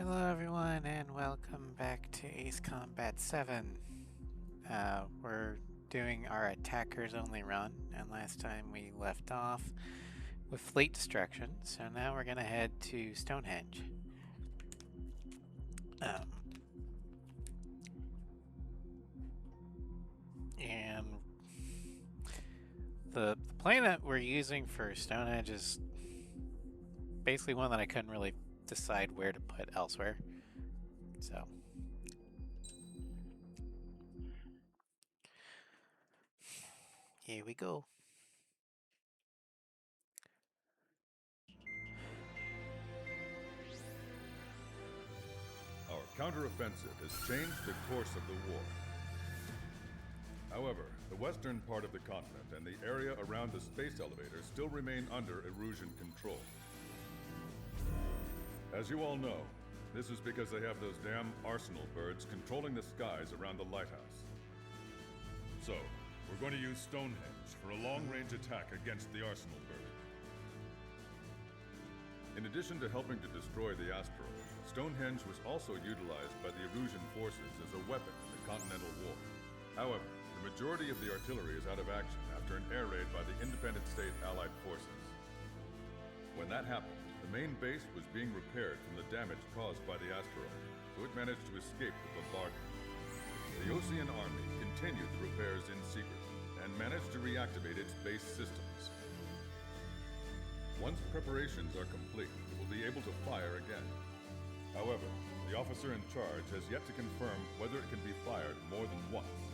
Hello everyone and welcome back to Ace Combat 7. We're doing our attackers only run, and last time we left off with fleet destruction, so now we're gonna head to Stonehenge. And the plane that we're using for Stonehenge is basically one that I couldn't really decide where to put elsewhere. So here we go. Our counteroffensive has changed the course of the war. However, the western part of the continent and the area around the space elevator still remain under Erusian control. As you all know, this is because they have those damn arsenal birds controlling the skies around the lighthouse. So, we're going to use Stonehenge for a long-range attack against the arsenal bird. In addition to helping to destroy the asteroid, Stonehenge was also utilized by the Erusian forces as a weapon in the Continental War. However, the majority of the artillery is out of action after an air raid by the Independent State Allied forces. When that happened, the main base was being repaired from the damage caused by the asteroid, so it managed to escape the bombardment. The Osean Army continued the repairs in secret and managed to reactivate its base systems. Once preparations are complete, it will be able to fire again. However, the officer in charge has yet to confirm whether it can be fired more than once.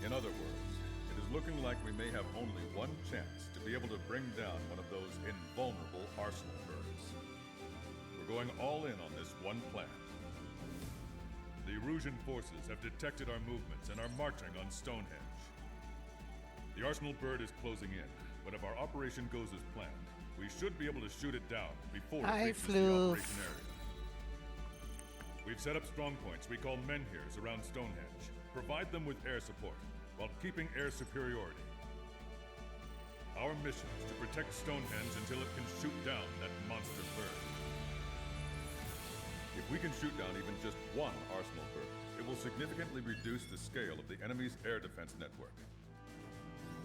In other words, it is looking like we may have only one chance to be able to bring down one of those invulnerable arsenal birds. We're going all in on this one plan. The Erusian forces have detected our movements and are marching on Stonehenge. The arsenal bird is closing in, but if our operation goes as planned, we should be able to shoot it down before it reaches the operation area. We've set up strong points we call menhirs around Stonehenge. Provide them with air support, while keeping air superiority. Our mission is to protect Stonehenge until it can shoot down that monster bird. If we can shoot down even just one arsenal bird, it will significantly reduce the scale of the enemy's air defense network.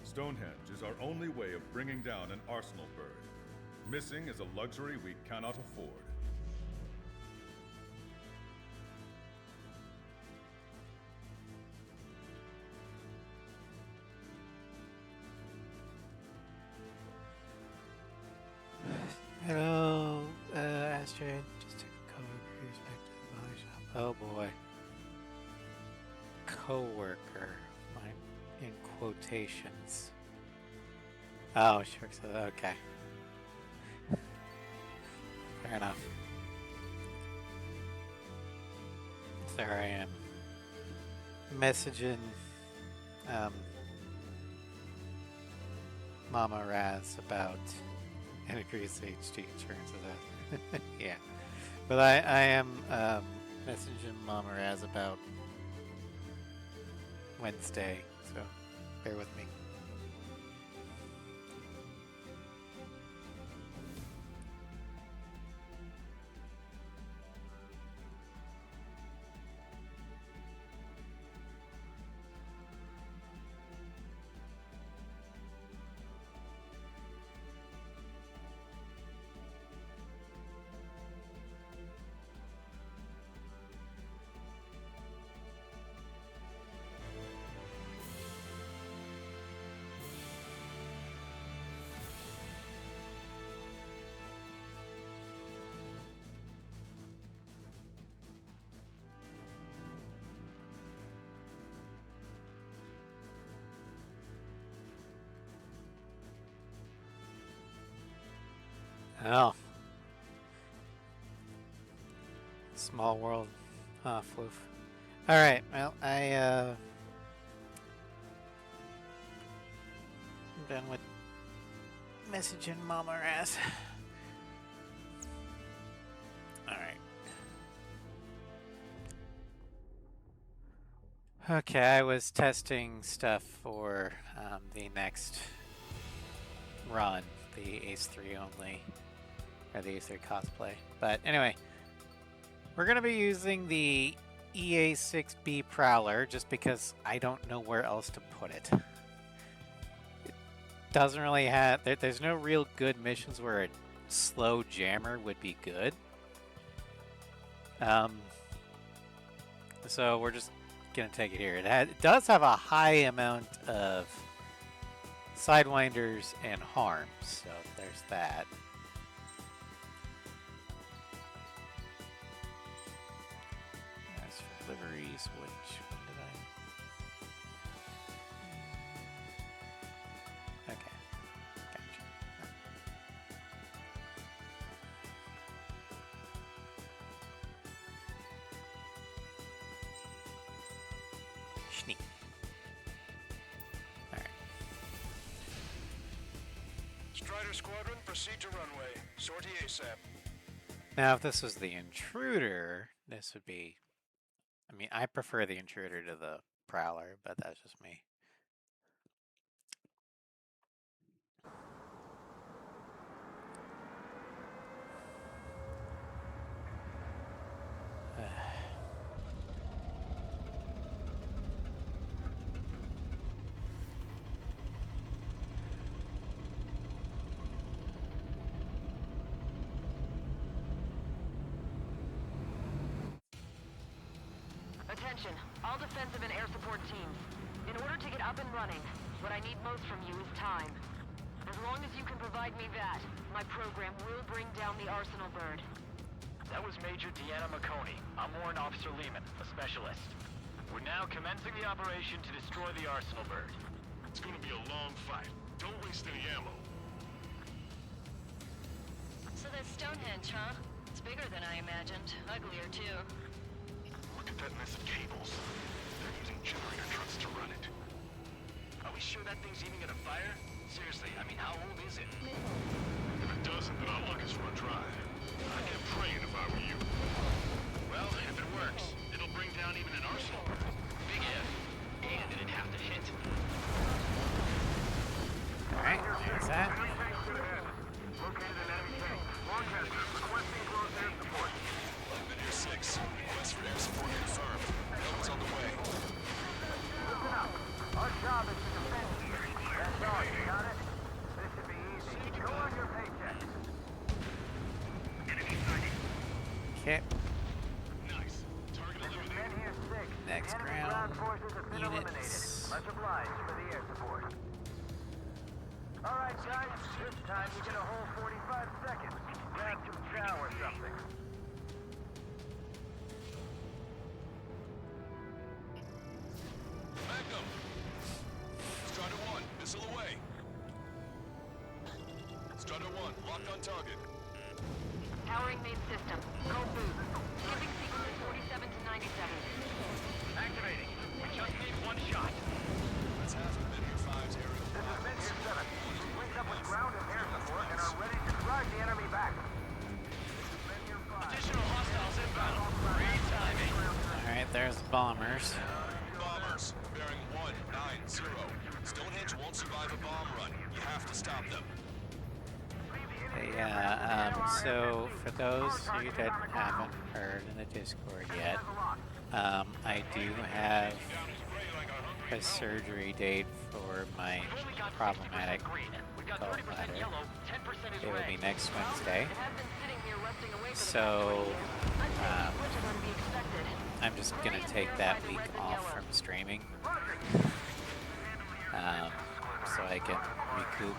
Stonehenge is our only way of bringing down an arsenal bird. Missing is a luxury we cannot afford. Hello, Astrid. Just took a cover cruise back to the body shop. Oh boy. Co-worker. In quotations. Oh, she works at okay. Fair enough. There I am. Messaging Mama Raz about increased HD insurance of that. Yeah. But I am messaging Mama Raz about Wednesday, so bear with me. Oh. Small world. Ah, floof. Alright, well, I'm done with messaging Mama Raz. Alright. Okay, I was testing stuff for the next run, the Ace 3 only, or the Ace 3 cosplay. But anyway, We're going to be using the EA6B Prowler just because I don't know where else to put it. It doesn't really have... There's no real good missions where a slow jammer would be good. So we're just going to take it here. It does have a high amount of Sidewinders and harm, so there's that. As for liveries, which one did I? Okay, gotcha. Schneek. Alright. Strider Squadron, proceed to runway. Sortie ASAP. Now, if this was the intruder, this would be... I mean, I prefer the intruder to the Prowler, but that's just me. Attention, all defensive and air support teams. In order to get up and running, what I need most from you is time. As long as you can provide me that, my program will bring down the Arsenal bird. That was Major Deanna McConey. I'm Warrant Officer Lehman, a specialist. We're now commencing the operation to destroy the Arsenal bird. It's gonna be a long fight. Don't waste any ammo. So that's Stonehenge, huh? It's bigger than I imagined. Uglier, too. Look at that mess of cables. They're using generator trucks to run it. Are we sure that thing's even gonna fire? Seriously, I mean, how old is it? If it doesn't, then our luck is run dry. I'd get praying if I were you. Well, if it works, it'll bring down even an Arsenal bird. Big if. And it'd have to hit. Alright, there's that. Located an enemy tank. Lancaster, requesting close air support. Linear 6, request for air support confirmed. Helmet's on the way. Listen up. Our job is to defend here. That's all, you got it? This should be easy. Go on your paycheck. Enemy sighted. Okay, Nice. Target This is eliminated. Men here 6. Next Enemy ground ground forces have been units. eliminated. Much obliged for the air support. All right, guys. This time you get a whole 45 seconds. Grab some chow or something. Magnum! Strider 1, missile away. Strider 1, locked on target. Powering main system. Code boost. Skipping sequences 47 to 97. Activating. We just need one shot. That's half of Linear 5's aerial. This is Men here 7. We've linked up with ground and air support and are ready to drive the enemy back. This is Men here 5. Additional hostiles inbound. Great timing. alright, there's the bombers. Bombers, bearing 190. Stonehenge won't survive a bomb run. You have to stop them. Yeah, so for those of you that haven't heard in the Discord yet, I do have a surgery date for my Only got 60% problematic green. We've got 30% gallbladder. yellow, 10% is It will red. be next Wednesday. It has been sitting here resting away for the So, past 20 years. Unsafe switches are to be expected. I'm just gonna take that week off from streaming, so I can recoup.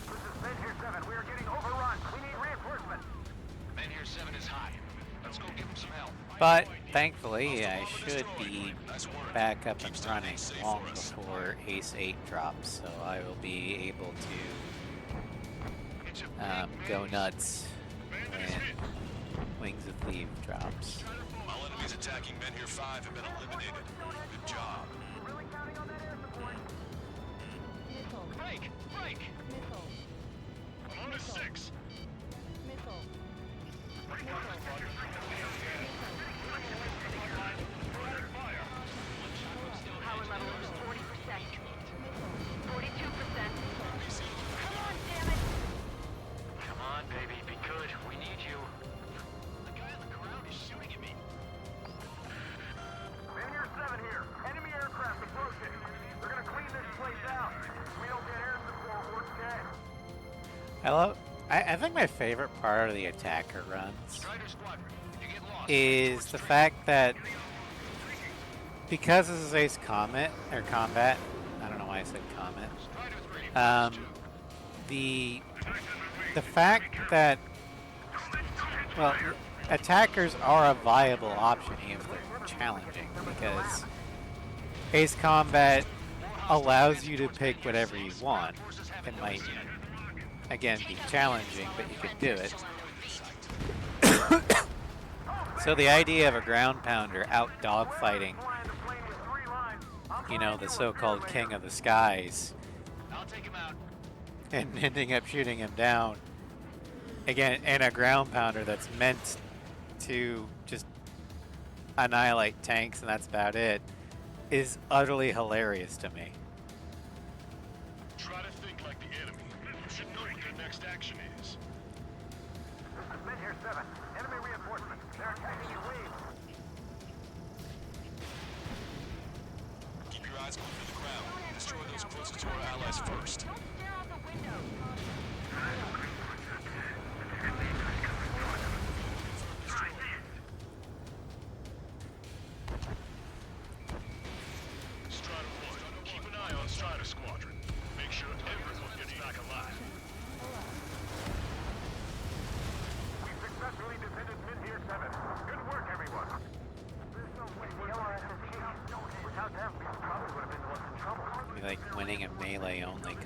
This is Men here 7. We are getting overrun. We need reinforcements. Men here 7 is high. Let's go give him some help. But thankfully, I should be back up and running long before Ace 8 drops, so I will be able to go nuts when Wings of Thief drops. All enemies attacking Men here 5 have been eliminated. Good job. Really counting on that air support. Break! Break! I'm on to 6. Power level is 40%. 42%. Come on, damn it! Come on, baby, be good. I think my favorite part of the attacker runs Strider Squadron, you get lost. is the fact that because this is Ace Combat, I don't know why I said Comet. Strider 3, The fact that, well, attackers are a viable option even if they're challenging, because Ace Combat allows you to pick whatever you want. It might, again, be challenging, but you could do it. So the idea of a ground pounder out dogfighting, you know, the so-called king of the skies, I'll take him out. and ending up shooting him down, again, in a ground pounder that's meant to just annihilate tanks and that's about it, is utterly hilarious to me. Try to think like the enemy. You should know what their next action is. Men here 7. Enemy reinforcements. They're attacking your wave. Keep your eyes open to the ground. Destroy those closest to our allies first. Don't stare out the window. Strider 1, keep an eye on Strider Squadron. Make sure everyone gets back alive. We successfully defended Mid here 7. Good work, everyone. There's no way the LRSSG. Without them, we probably would have been the ones in trouble. Be like winning a melee only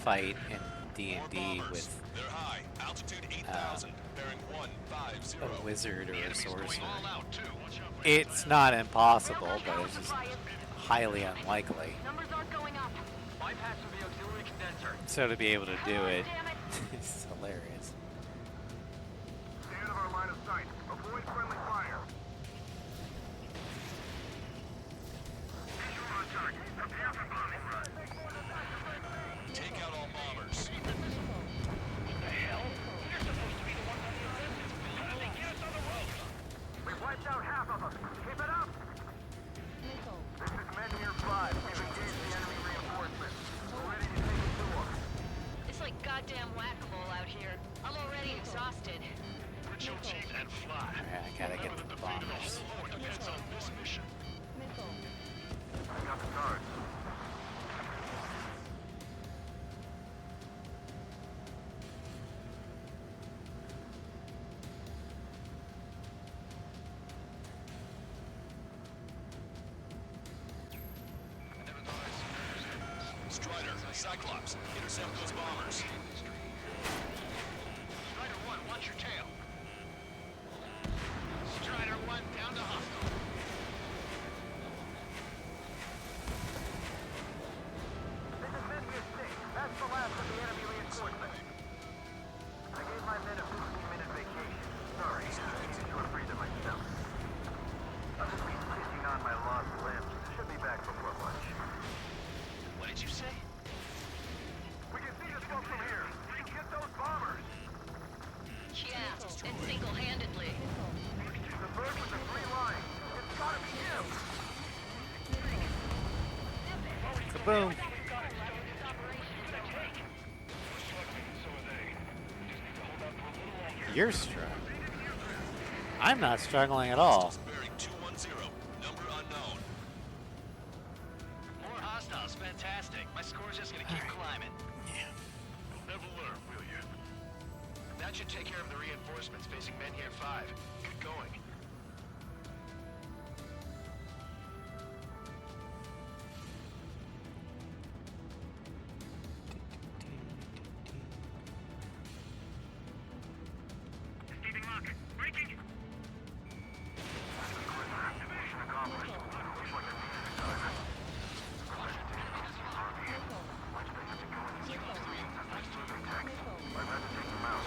fight in D&D with They're high. Altitude 8,000. Bearing 150. a wizard or a Enemy's sorcerer. going all out, too. It's not impossible, but it's just highly unlikely. Numbers aren't going up. Bypass with the auxiliary condenser. So to be able to do it Damn it. is hilarious. Stay out of our line of sight. Avoid friendly fire. Visual on target. Prepare for bombing run. Take out all bombers. We've wiped out half of them. Keep it up. This is Men here 5. We've engaged the enemy reinforcements. We're ready to take it to them. It's like goddamn whack-a-mole out here. I'm already exhausted. Put your teeth and fly. Alright, I gotta get Remember the that the fate of the bombers. whole war depends on this mission. I got the guards. Strider, Cyclops, intercept those bombers. Strider 1, watch your tail. Strider 1, down to hostile. This is Men here 6. That's the last of the enemy reinforcements. I gave my men a 15-minute vacation. Sorry, I needed to breathe it myself. I've just been stitching on my lost limbs. Should be back before lunch. What did you say? We can see the smoke from here. We can get those bombers. Yeah, and single-handedly. The bird with the 3 lines. It's gotta be him. Kaboom! You're struggling. I'm not struggling at all. Bearing 210. Number unknown. More hostiles, fantastic. My score's just gonna keep climbing. You'll never learn, will you? That should take care of the reinforcements facing Men here 5. Good going. Receiving lock. Breaking. Mission accomplished. Looks like a I've had to take them out.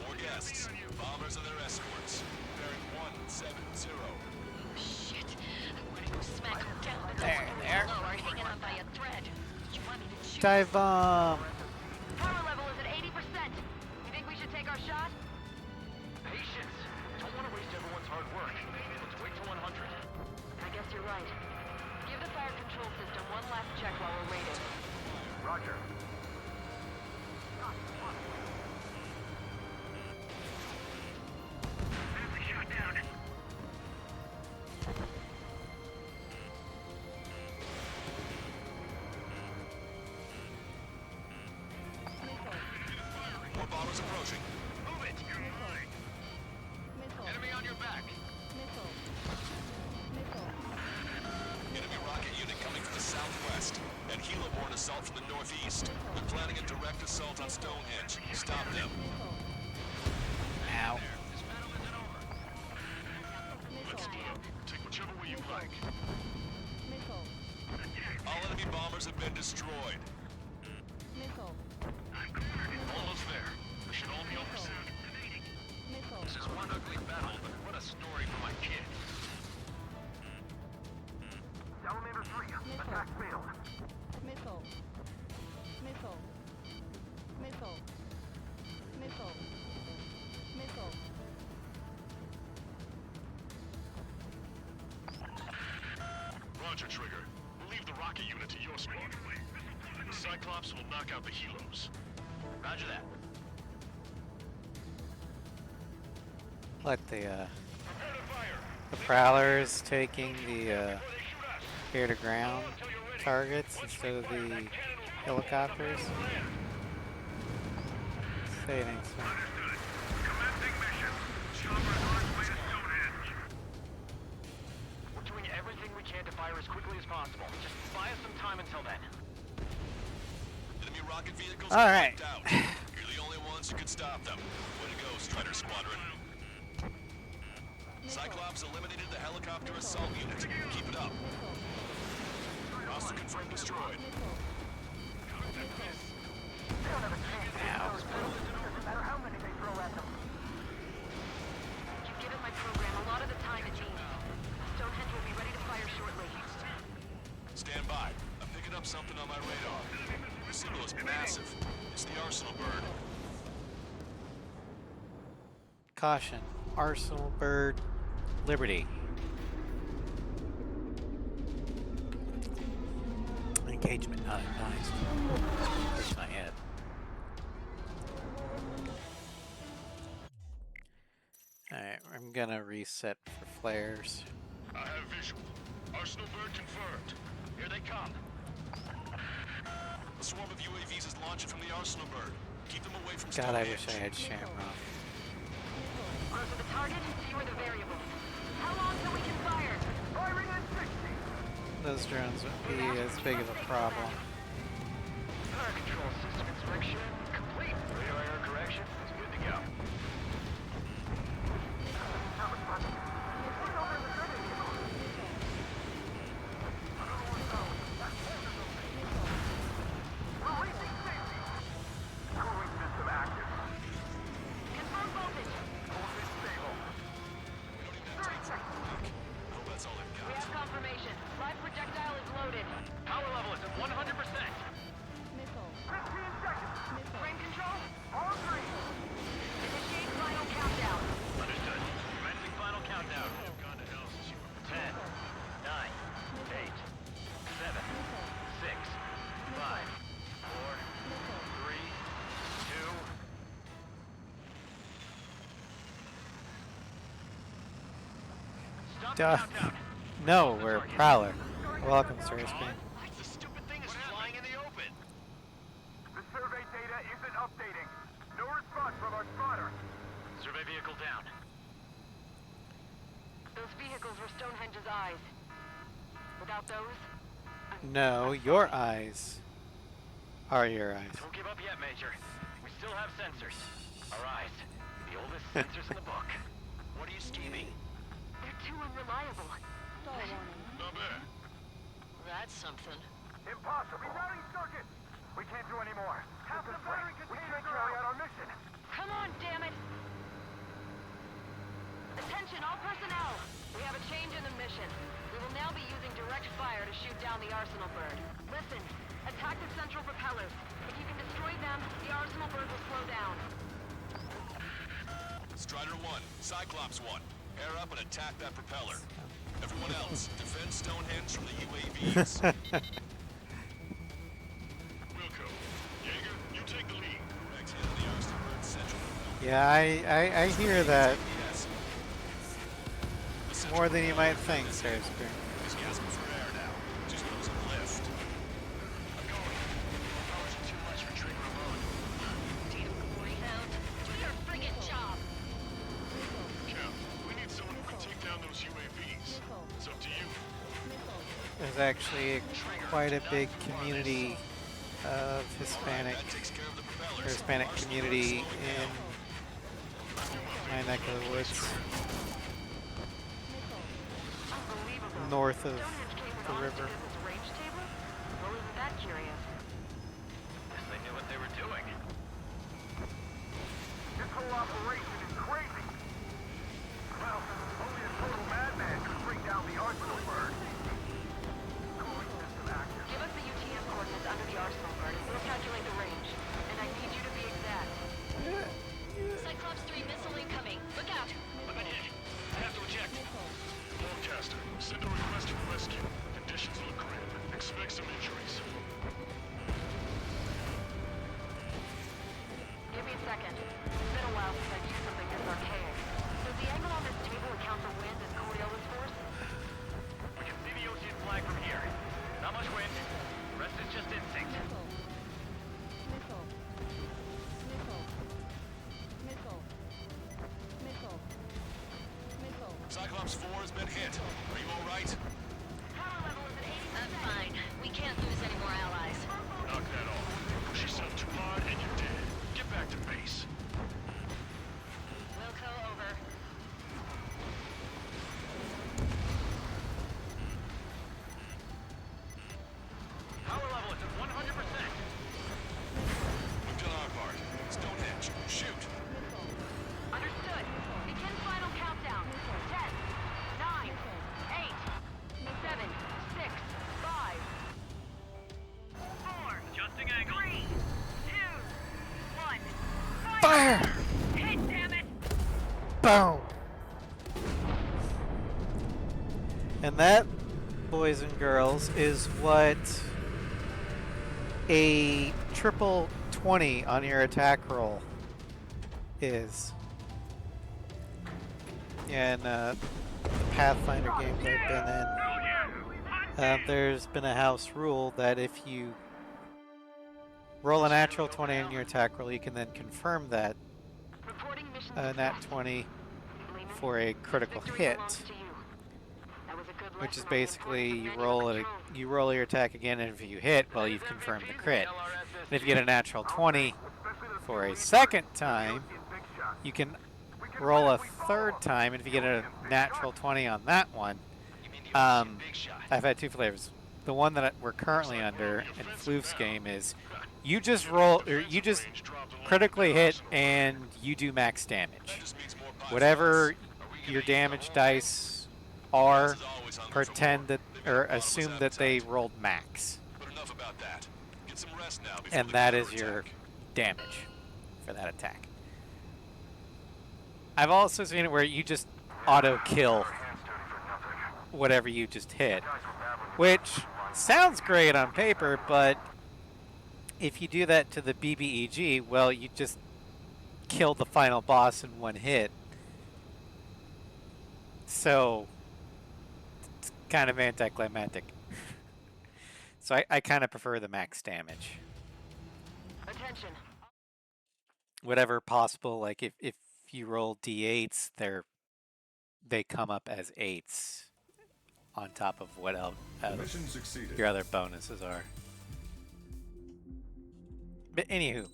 More guests. Bombers and their escorts. Bearing 170. Shit. I wanted to smack them down, but There, those there. below are hanging on by a thread. You want me to shoot? Dive bomb! Power level is at 80%. You think we should take our shot? Patience. Don't want to waste everyone's hard work. Let's wait till 100. I guess you're right. Give the fire control system one last check while we're waiting. Roger. More bombers approaching. Move it! Enemy on your back! Enemy rocket unit coming from the southwest. And helo-borne assault from the northeast. They're planning a direct assault on Stonehenge. Stop them. Ow. This battle isn't over. Let's split up. Take whichever way you like. All enemy bombers have been destroyed. Almost there. We should all be over soon. This is one ugly battle, but what a story for my kids. Salamander 3, attack failed. Roger, Trigger. We'll leave the rocket unit to your squad. The Cyclops will knock out the helos. Roger that. Let the Prowlers taking the air-to-ground targets instead of the helicopters. Say anything soon. Commencing mission. Chopper is on its way to Stonehenge. We're doing everything we can to fire as quickly as possible. Just buy us some time until then. Enemy rocket vehicles All are right. wiped out. You're the only ones who can stop them. Way to go, Strider Squadron. Cyclops eliminated the helicopter assault unit. Keep it up. Hostile confirmed destroyed. They don't have a chance. Ow. Doesn't matter how many they throw at them. You've given my program a lot of the time it needs. Stonehenge will be ready to fire shortly. Stand by. I'm picking up something on my radar. The signal is massive. It's the Arsenal bird. Caution. Arsenal Bird Liberty. Engagement not advised. Push my head. Alright, I'm gonna reset for flares. I have visual. Arsenal bird confirmed. Here they come. A swarm of UAVs is launching from the Arsenal bird. Keep them away from God, I Stonehenge. wish I had Shamrock. Close to the target, fewer the variables. How long till we can fire? Firing in 60. Those drones would be as big of a problem. Fire control system inspection complete. Radio error correction is good to go. Releasing safety. Cooling system active. Confirm voltage. Voltage stable. 30 seconds. Oh, that's all I've We got. have confirmation. Live projectile is loaded. Power level is at 100%. 15 seconds. Frame control? All three. Initiate final countdown. Understood. Commencing final countdown. I've gone to hell since you were 10, 9, 8, 7, 6, 5, 4, 3, 2. Stop the Duh. countdown. No, we're Prowler. Welcome, Space Beam. The stupid thing is flying in the open. The survey data isn't updating. No response from our spotter. Survey vehicle down. Those vehicles were Stonehenge's eyes. Without those, No, your eyes are your eyes. Don't give up yet, Major. We still have sensors. Our eyes. The oldest sensors in the book. What are you scheming? they're too unreliable. Not bad. That's something. Impossible. Rerouting circuit. We can't do any more. Half the firing containers. We can't carry out our mission. Come on, damn it! Attention, all personnel! We have a change in the mission. We will now be using direct fire to shoot down the Arsenal bird. Listen, attack the central propellers. If you can destroy them, the Arsenal bird will slow down. Strider 1, Cyclops 1. Air up and attack that propeller. Everyone else, defend Stonehenge from the UAV. ease. Wilco, Jaeger, you take the lead. Correct him, the Arstenberg Central. Yeah, I hear that Yes. more than you might think, Starscream. He's gasping for air now. Just losing lift. I'm going. Powers are too much for Trigger alone. Damn glory hound. Do your friggin' job. Cap, we need someone who can take down those UAVs. It's up to you. There's actually quite a big community of Hispanic That takes care of the propellers. or Hispanic community in my neck of the woods, Unbelievable. north of Stonehenge came with the honest river. to goodness range table? Well, isn't that curious? Guess they knew what they were doing. This whole operation is crazy. Well, only a total madman could bring down the arsenal bird. Cooling system active. Give us the UTM coordinates under the arsenal bird and we'll calculate the range. And I need you to be exact. Cyclops 3 missile incoming. Look out! I've been hit. I have to eject. Forecaster, send a request for rescue. Conditions look grim. Expect some injuries. Give me a second. It's been a while since I've used something this archaic. Does the angle on this table account for wind and Coriolis force? We can see the ocean flag from here. Not much wind. The rest is just instinct. Cyclops 4 has been hit. Are you all right? Power level is at 80%. I'm fine. We can't lose any more allies. Knock that off. Push yourself too hard and you're dead. Get back to base. Wilco over. Power level is at 100%. We've done our part. Stonehenge, shoot. Understood. Begin final countdown. 10, 9, 8, 7, 6, 5, 4, Adjusting angle. 3, 2, 1. Fire! Hit, damn it! Boom! And that, boys and girls, is what a triple 20 on your attack roll is. In the Pathfinder games I've been in, there's been a house rule that if you roll a natural 20 on your attack roll, you can then confirm that Reporting mission nat success. 20 Lehman, for a critical victory hit, belongs to you. That was a good which is lesson on the basically importance you of roll manual it, control. you roll your attack again, and if you hit, well, you've confirmed the crit. And if you get a natural 20 for a second time, you can roll a third time, and if you get a natural 20 on that one, You mean the ocean big shot? I've had two flavors. The one that we're currently under in Floof's game is you just roll, or you just critically hit, and you do max damage. Just means more pilots. Whatever your damage dice are, Is always on pretend that, or assume that they rolled max, But enough about that. Get some rest now before and the that is counterattack. your damage for that attack. I've also seen it where you just auto kill whatever you just hit, which sounds great on paper, but if you do that to the BBEG, well, you just killed the final boss in one hit. So it's kind of anticlimactic. So I kind of prefer the max damage. Attention. Whatever possible, like if you roll d8s, they come up as 8s on top of what else Mission succeeded. your other bonuses are. But anywho,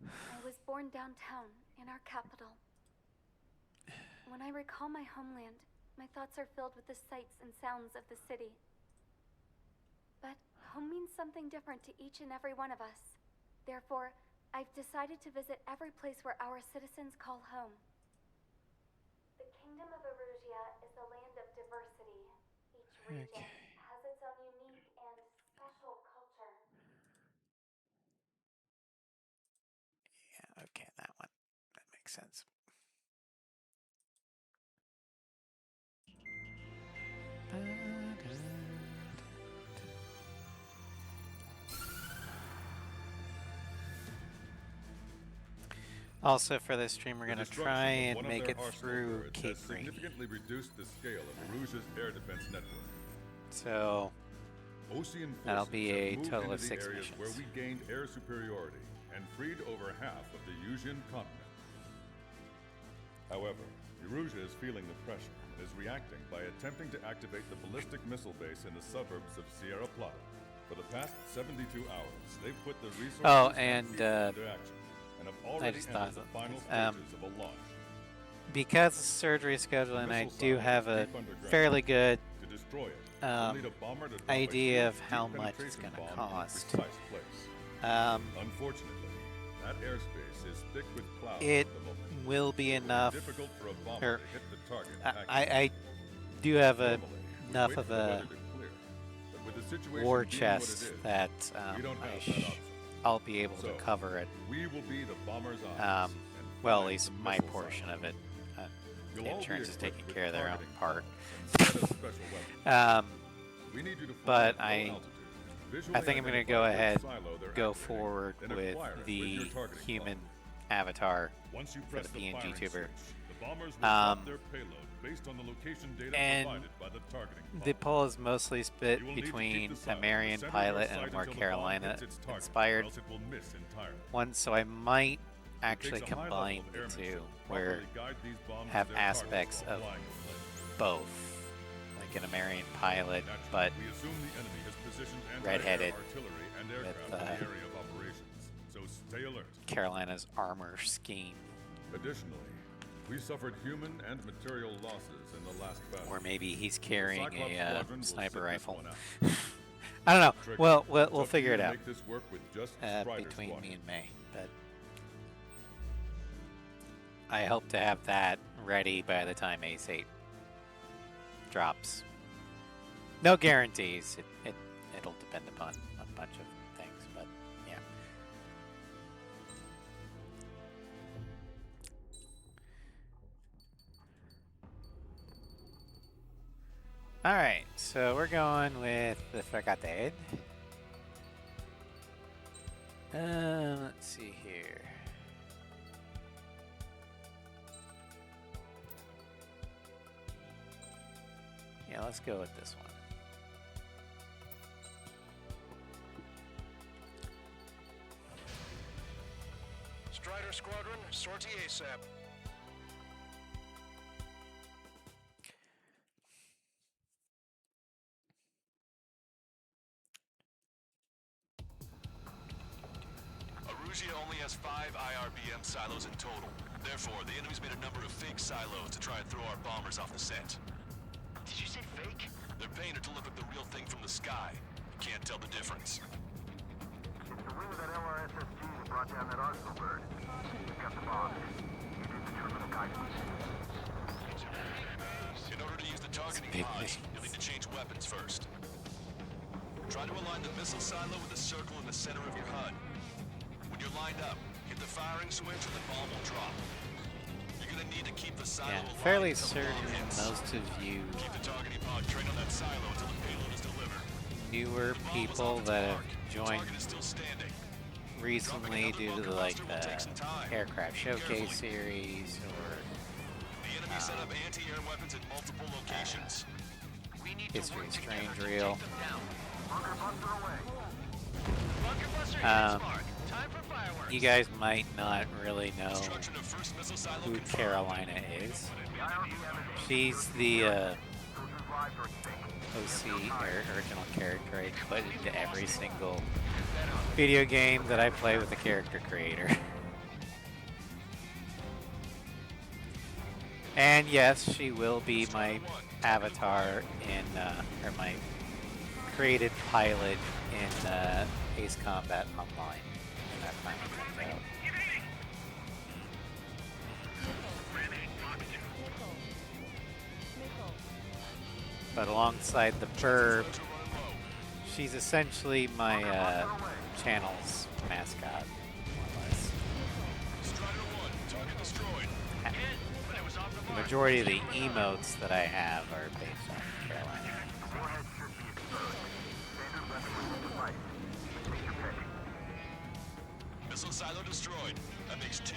I was born downtown, in our capital. When I recall my homeland, my thoughts are filled with the sights and sounds of the city. But home means something different to each and every one of us. Therefore, I've decided to visit every place where our citizens call home. The Kingdom of Erusia is a land of diversity. Each region Okay. has its own unique and special culture. yeah, okay, that one. That makes sense. Also, for this stream, we're The gonna destruction try of and one of make their it arsenal through turrets Cape has Rainy. significantly reduced the scale of Rouge's air defense network. So Ocean that'll forces be have a moved total into of the 6 areas where missions. we gained air superiority and freed over half of the Yusian continent. However, Erusia is feeling the pressure and is reacting by attempting to activate the ballistic missile base in the suburbs of Sierra Plata. For the past 72 hours, they've put the resources Oh, and and, people into action and have already just entered thought the of final this. stages of a launch. Because of surgery scheduling, I Missile do silo have is a deep underground. fairly good To destroy it, you'll need a bomber to drop a idea huge of how deep much it's penetration gonna bomb in a cost. precise place. Unfortunately, that airspace is thick with clouds It at the moment. will be It will enough. difficult for a bomber or to hit the target. I do have Normally, we enough wait of for the a weather to clear, but with the situation war being what chest it is, that we don't have that option. I'll be able So, to cover it. We will be the bomber's eyes. and Well, at find least the my missile portion silo. of it. You'll The all be insurance is equipped taking with care of their own targeting part. instead of special weapons. We need you to fly But at low I altitude, visually I think I'm gonna identify go which ahead, silo they're go activating, forward then with acquire it with the your targeting human bomb. avatar Once you for press the the PNG firing tuber. switch, the bombers will drop Um, their payload based on the location data and provided by the targeting The bomb. poll is mostly split You will need to keep between the silo a Marion center of your pilot and sight a North until the bomb Carolina hits its target, or inspired else it will miss entirely. one, so I might It actually takes a high combine level of the airmanship two, to where properly guide these bombs to have their targets aspects while of flying in place. both, like an Marion pilot, Naturally, but we assume the enemy has positioned redheaded anti-air artillery and aircraft with, in the area of operations, so stay alert. Carolina's armor scheme, Additionally, we suffered human and material losses in the last battle. or maybe he's carrying Cyclops a squadron will sniper sit this rifle. one out. I don't know. Tricky. Well, It's we'll up to figure you it to out make this work with just Strider between squadron. me and May, but I hope to have that ready by the time Ace 8 drops. No guarantees. It'll depend upon a bunch of things, but yeah. All right, so we're going with the Fragate. Let's see here. Yeah, let's go with this one. Strider Squadron, sortie ASAP. Erusia only has 5 IRBM silos in total. Therefore, the enemy's made a number of fake silos to try and throw our bombers off the scent. Did you say fake? They're painted to look like the real thing from the sky. You can't tell the difference. It's the wing of that LRSSG that brought down that Arsenal bird. We've got the bomb. It is the terminal guidance. In order to use the targeting big pod, missions. you'll need to change weapons first. Try to align the missile silo with the circle in the center of your HUD. When you're lined up, hit the firing switch and the bomb will drop. You're gonna need to keep the silo Yeah, aligned fairly until the bomb certain hits. most of you Keep the targeting pod trained on that silo until the payload is delivered. newer The bomb was people off its that have mark. The joined target is still standing. recently due to the, like Will take some the time. aircraft showcase Carefully. series or The enemy set up anti-air weapons in multiple locations. We need to History work Strange together to reel. take them down. Bunker buster away. Bunker buster Um, hits mark. Time for fireworks. you guys might not really know Destruction of first missile silo who confirmed. Carolina is. The IRBM is She's the soldiers' lives are at stake. OC or original character I put into every single video game that I play with the character creator. And yes, she will be my avatar in, or my created pilot in Ace Combat Online when that finally comes out. But alongside the Burb, she's essentially my channel's mascot, more or less. Strider 1, target destroyed. But it was off the The mark. majority of the emotes that I have are based on Carolina. Warhead should be exposed. Standard weaponry device. Take your pick. Missile silo destroyed. That makes 2.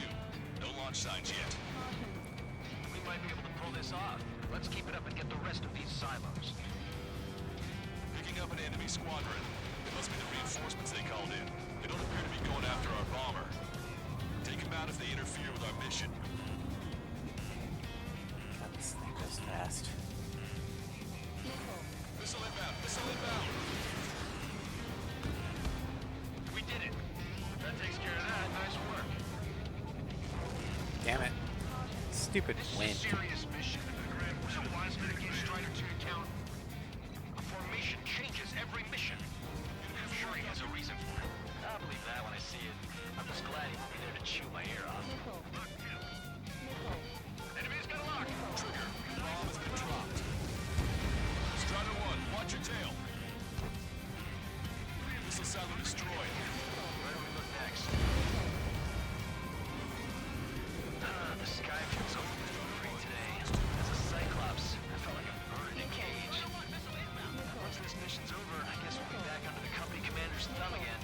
No launch signs yet. We might be able to pull this off. Let's keep it up and get the rest of these silos. Picking up an enemy squadron. It must be the reinforcements they called in. They don't appear to be going after our bomber. Take them out if they interfere with our mission. God, this thing goes fast. Missile inbound! Missile inbound! We did it. That takes care of that. Nice work. Damn it. Stupid wind. Serious mission. So wise me to give Strider 2 account. A formation changes every mission. I'm sure he has a reason for it. I'll believe that when I see it. I'm just glad he won't be there to chew my ear off. Enemy's got a lock. Trigger, bomb has been dropped. Strider 1, watch your tail. Missile silo destroyed. Where do we look next? The sky feels overly today. As a Cyclops, I felt like I'm burned in a cage. Once this mission's over, I guess we'll be back under the company commander's thumb again.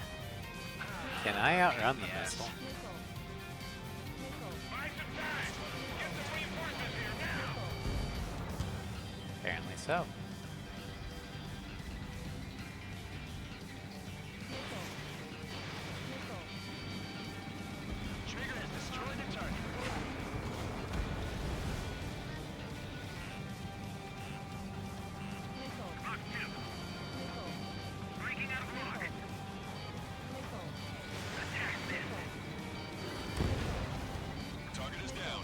Can I outrun the missile? Apparently so. Trigger has destroyed the target. Target is down.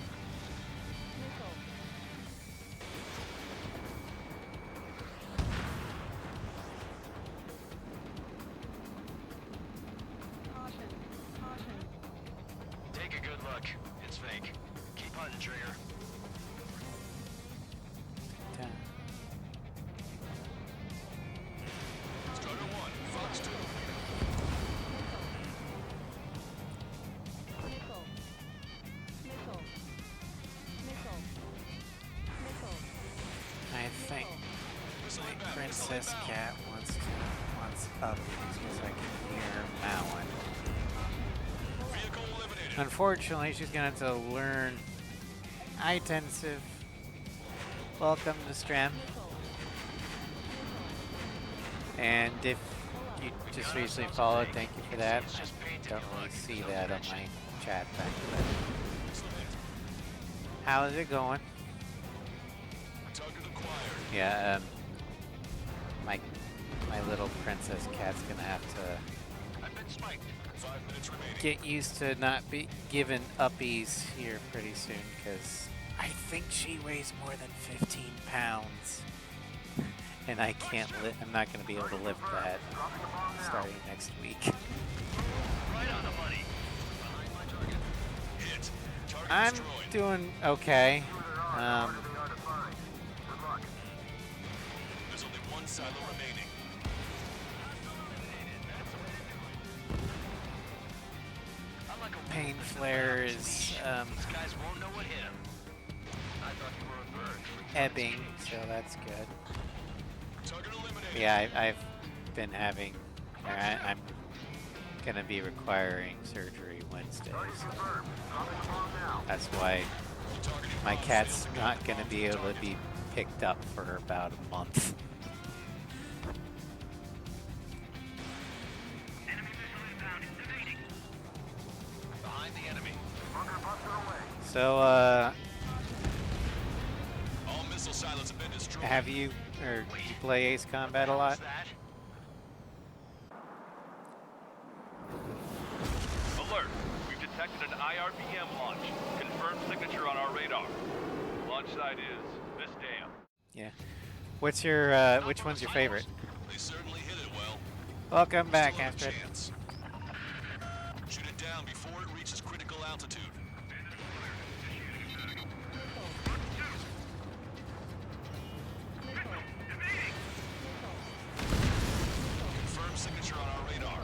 Take a good look. It's fake. Keep hunting, Trigger. Damn. Strider 1, Fox 2. I think Missile my inbound. princess cat wants puppies because I can hear Malin. Vehicle eliminated. Unfortunately, she's gonna have to learn intensive. Welcome to Strem. And if you just recently followed, thank you for that. I don't really see that on my chat back then. How's it going? Target acquired. Yeah, my little princess cat's gonna have to I've been spiked. 5 minutes remaining. get used to not be given uppies here pretty soon, because I think she weighs more than 15 pounds. And I can't I'm not gonna be able to lift that starting next week. Right on the money. Behind my target. Hit. Target I'm destroyed. doing okay. There's only one silo remaining. I'm like a Pain flare is These guys won't know what hit him. I thought you were a bird. ebbing, so that's good. Target eliminated. Yeah, I've been having. I'm gonna be requiring surgery Wednesday, so that's why my cat's not gonna be able to be picked up for about a month. Behind the enemy. So, All missile silos have been destroyed. have you or do you play Ace Combat a lot? What's that? Alert! We've detected an IRBM launch. Confirmed signature on our radar. Launch site is this dam. Yeah. What's your which one's your favorite? They certainly hit it well. Welcome back, Still have a Astrid. chance. Shoot it down before it reaches critical altitude. Confirmed signature on our radar.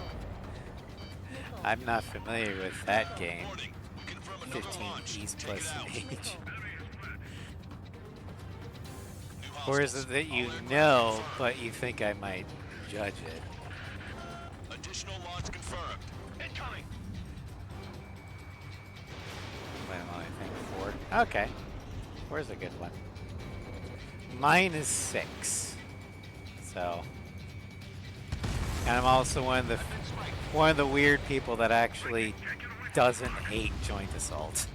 I'm not familiar with that game. Warning. We confirm another 15 launch. East Take plus it out. age. New Or is hostiles. it that you All aircraft know, confirmed. but you think I might judge it? Additional launch confirmed. Incoming. Wait, I think 4. Okay. 4 is a good one. Mine is 6. So, and I'm also one of the weird people that actually doesn't hate joint assault.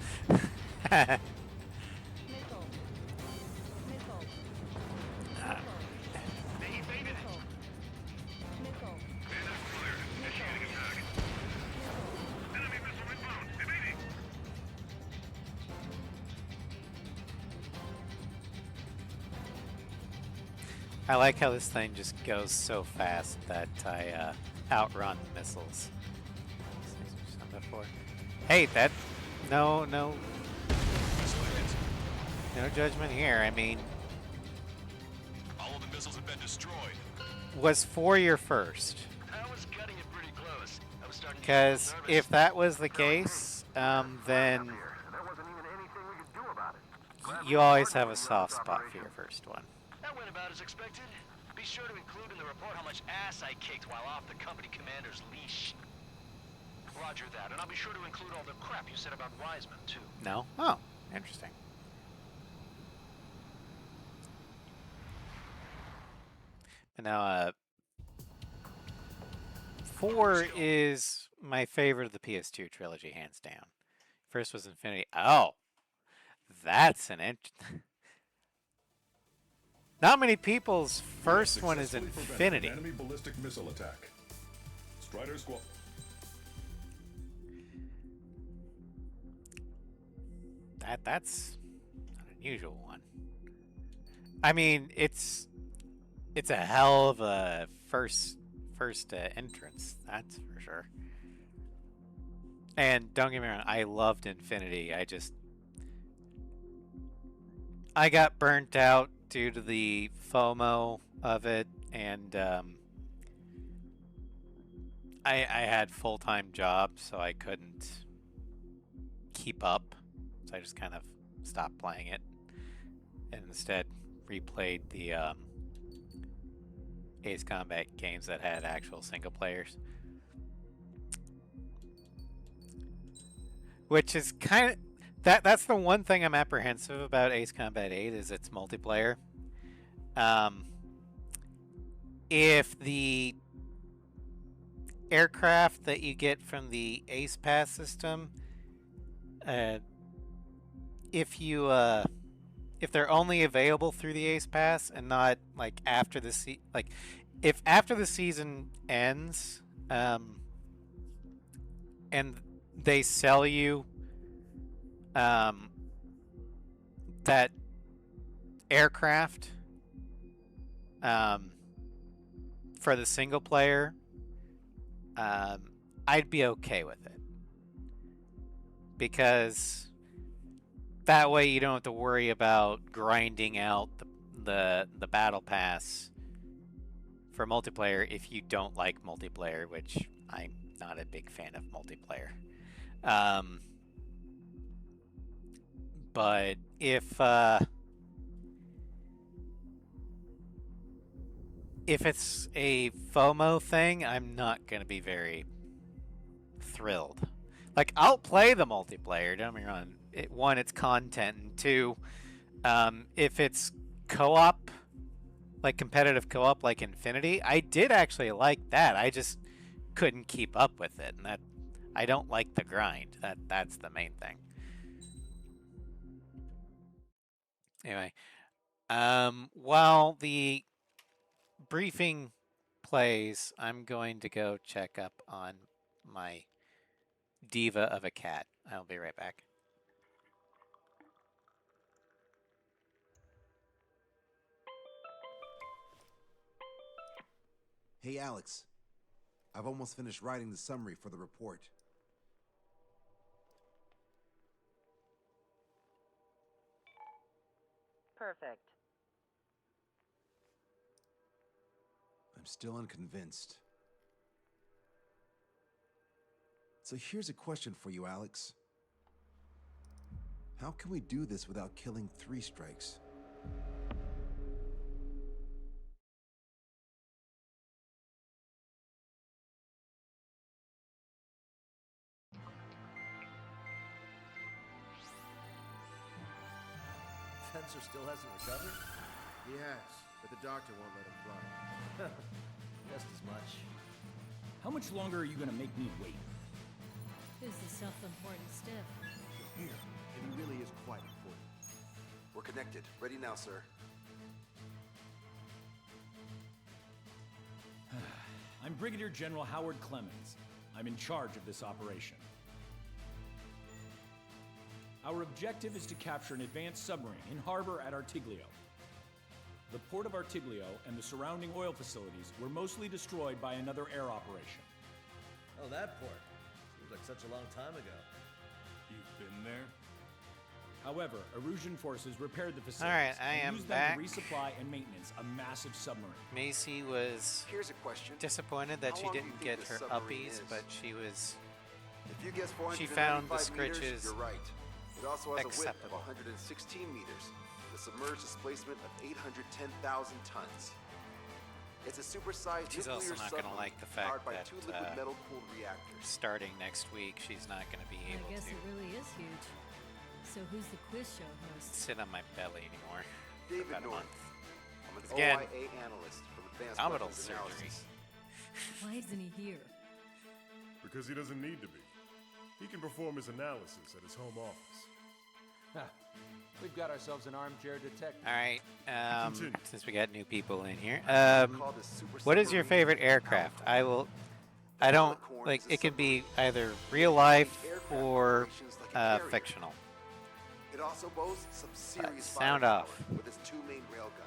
I like how this thing just goes so fast that I outrun missiles. Hey, that no judgment here. I mean, All of the missiles have been destroyed. was 4 your first? I was cutting it pretty close. I was starting to get Because a little nervous. if that was the case, then There wasn't even anything we could do about it. you always have a soft spot for your first one. That went about as expected. Be sure to include in the report how much ass I kicked while off the company commander's leash. Roger that, and I'll be sure to include all the crap you said about Wiseman, too. No? Oh, interesting. But now, 4 is my favorite of the PS2 trilogy, hands down. First was Infinity. Oh, that's an Not many people's first one is Successfully prevented Infinity. an enemy ballistic missile attack. Strider Squad. That's an unusual one. I mean, it's a hell of a first entrance, that's for sure. And don't get me wrong, I loved Infinity. I got burnt out due to the FOMO of it, and I had full-time jobs, so I couldn't keep up. So I just kind of stopped playing it, and instead replayed the Ace Combat games that had actual single players. Which is kind of that's the one thing I'm apprehensive about Ace Combat 8 is its multiplayer. If the aircraft that you get from the Ace Pass system, if they're only available through the Ace Pass and not like after the if after the season ends, and they sell you that aircraft for the single player, I'd be okay with it, because that way you don't have to worry about grinding out the battle pass for multiplayer if you don't like multiplayer, which I'm not a big fan of multiplayer. But if it's a FOMO thing, I'm not gonna be very thrilled. Like, I'll play the multiplayer, don't get me wrong. One, it's content, and two, if it's co-op, like competitive co-op like Infinity, I did actually like that. I just couldn't keep up with it, and that I don't like the grind. That's the main thing. Anyway, while the briefing plays, I'm going to go check up on my diva of a cat. I'll be right back. Hey, Alex. I've almost finished writing the summary for the report. Perfect. I'm still unconvinced. So here's a question for you, Alex. How can we do this without killing 3 strikes? Spencer still hasn't recovered? He has, but the doctor won't let him fly. Just as much. How much longer are you gonna make me wait? Who's the self-important stiff? Here, and he really is quite important. We're connected. Ready now, sir. I'm Brigadier General Howard Clemens. I'm in charge of this operation. Our objective is to capture an advanced submarine in harbor at Artiglio. The port of Artiglio and the surrounding oil facilities were mostly destroyed by another air operation. Oh, that port. Seems like such a long time ago. You've been there? However, Erusian forces repaired the facilities Alright, I and am used back. them to resupply and maintenance a massive submarine. Macy was Here's a question. disappointed that How she long do didn't you get think her this submarine uppies, is? but she was If you guess 495 She found the meters, scritches you're right. It also has a width of acceptable. 116 meters, the submerged displacement of 810,000 tons. It's a supersized She's also nuclear not gonna submarine like the fact powered by that, 2 liquid metal-cooled reactors. starting next week she's not going to be I able guess to it really is huge. So who's the quiz show host? sit on my belly anymore for David about a North. month. I'm an Again, OIA analyst from Advanced abdominal Weapons surgery. Analysis. Why isn't he here? Because he doesn't need to be. He can perform his analysis at his home office. We've got ourselves an armchair detective. All right, Continue. since we got new people in here, Call this super what is your submarine favorite aircraft? Alicorn. I don't Alicorn like. is a It could be submarine either real life aircraft or operations like a carrier. fictional. It also boasts some serious sound firepower off. with its 2 main railguns.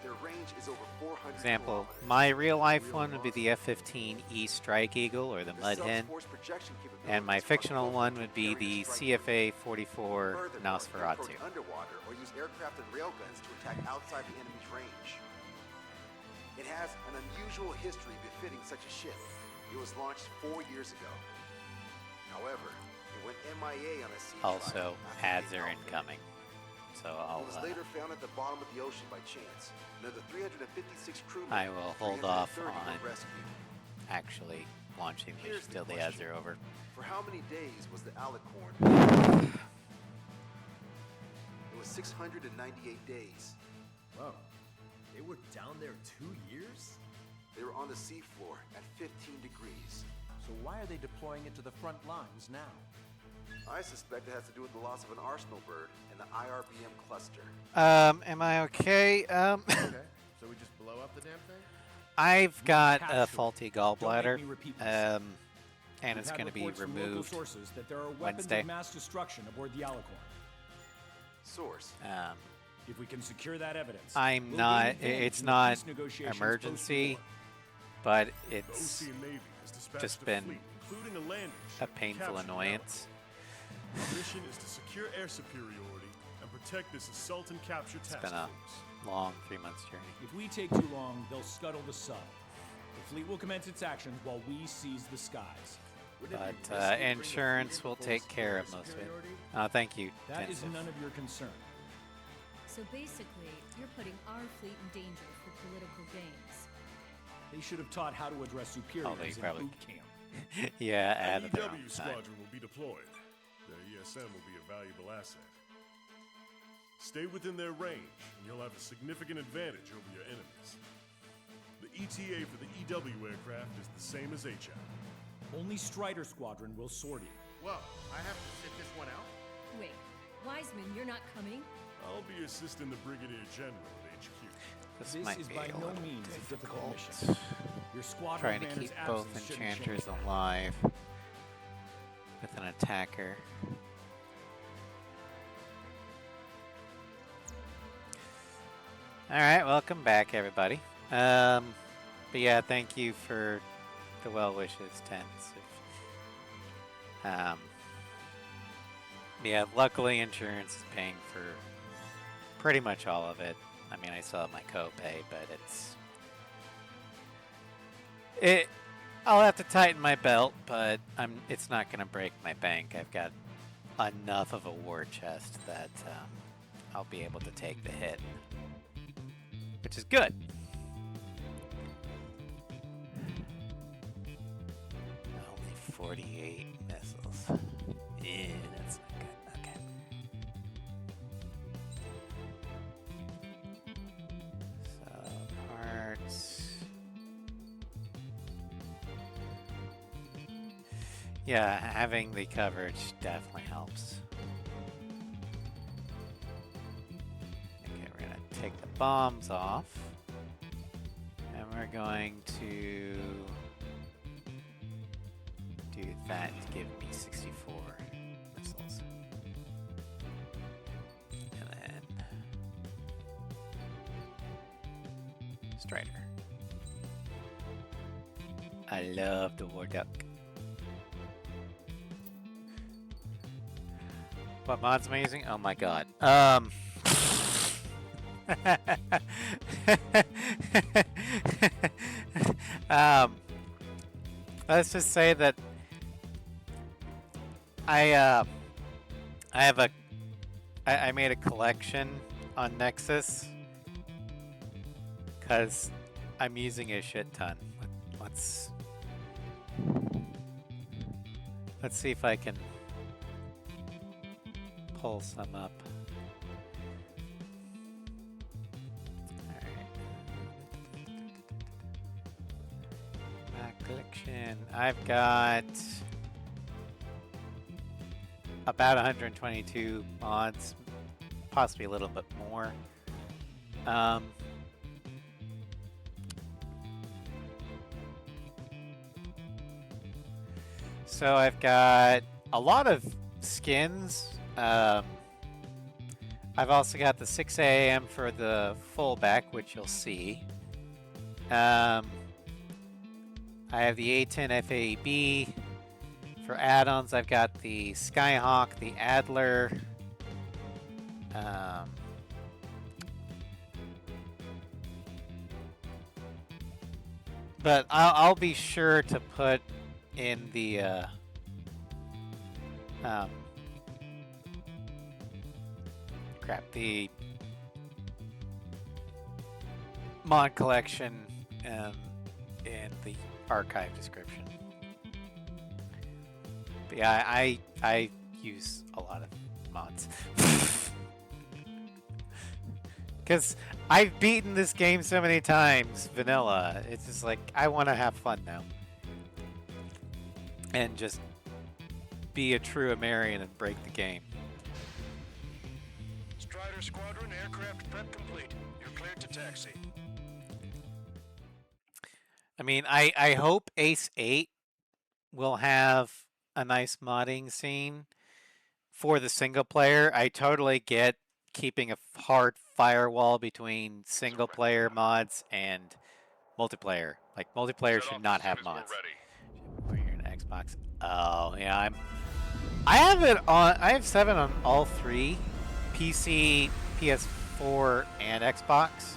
Their range is over 400 Example: kilometers. my real life one would be the F-15E Strike Eagle or the Mud Hen, self-force projection and my capabilities fictional are one equivalent would to be carrying the a Strike Eagle. CFA-44 Furthermore, it can Nosferatu. approach underwater or use aircraft and railguns to attack outside the enemy's range. It has an unusual history befitting such a ship. It was launched 4 years ago. However, it went MIA on a sea trial Also, after ads being are outfitted. incoming, so It was I'll. later found at the bottom of the ocean by chance. Another 356 crewmen I will hold off 330 on were rescued. actually launching the Here's mission the till the ads question. are over. For how many days was the Alicorn? It was 698 days. Whoa. They were down there 2 years? They were on the seafloor at 15 degrees. So why are they deploying it to the front lines now? I suspect it has to do with the loss of an arsenal bird and the IRBM cluster. Am I okay? Okay, so we just blow up the damn thing? I've got a captured. faulty Don't gallbladder, make me repeat myself. and We've it's had going to be reports from local removed. sources that there are weapons Wednesday. of mass destruction aboard the Alicorn. Source. If we can secure that evidence, I'm we'll not. gain advantage It's in the not peace negotiations emergency, post-war. but The it's Ocean Navy has dispatched just a been fleet, including a landing a ship, to painful capture the annoyance. Alicorn. Our mission is to secure air superiority and protect this assault and capture It's task been a force. long 3 months journey. If we take too long, they'll scuttle the sub. The fleet will commence its actions while we seize the skies. Wouldn't it be But risky to bring the insurance fleet will in for take full care of air most of it. superiority? Thank you. That is Tensive. none of your concern. So basically, you're putting our fleet in danger for political gains. They should have taught how to address superiors they in probably- boot camp. Yeah, An at their own EW time. squadron will be deployed. Their ESM will be a valuable asset. Stay within their range, and you'll have a significant advantage over your enemies. The ETA for the EW aircraft is the same as HAP. Only Strider Squadron will sortie. Well, I have to sit this one out? Wait, Wiseman, you're not coming? I'll be assisting the Brigadier General at HQ. This This might is be by a no little means a difficult difficult. mission. Your squadron Trying to commander's keep both absence shouldn't enchanters change that. alive with an attacker. All right, welcome back, everybody. But yeah, thank you for the well wishes, Tense. Yeah, luckily insurance is paying for pretty much all of it. I mean, I still have my copay, but I'll have to tighten my belt, but it's not going to break my bank. I've got enough of a war chest that I'll be able to take the hit, which is good. Only 48 missiles. Yeah, that's not good. Okay. Yeah, having the coverage definitely helps. Okay, we're gonna take the bombs off. And we're going to do that to give me 64 missiles. And then Strider. I love the War Duck. What mod's amazing? Oh my god. Let's just say that I made a collection on Nexus because I'm using a shit ton. Let's see if I can pull some up. Collection. I've got about 122 mods, possibly a little bit more. So I've got a lot of skins. I've also got the 6 AM for the fullback, which you'll see. I have the A10 FAB. For add-ons, I've got the Skyhawk, the Adler. But I'll be sure to put in the the mod collection in the archive description. But yeah, I use a lot of mods. Because I've beaten this game so many times, vanilla. It's just like, I want to have fun now. And just be a true American and break the game. Strider Squadron, aircraft prep complete. You're cleared to taxi. I mean, I hope Ace 8 will have a nice modding scene for the single player. I totally get keeping a hard firewall between single player mods and multiplayer. Like, multiplayer should not have mods. We're here in Xbox. Oh, yeah, I have it on. I have 7 on all 3: PC, PS4, and Xbox.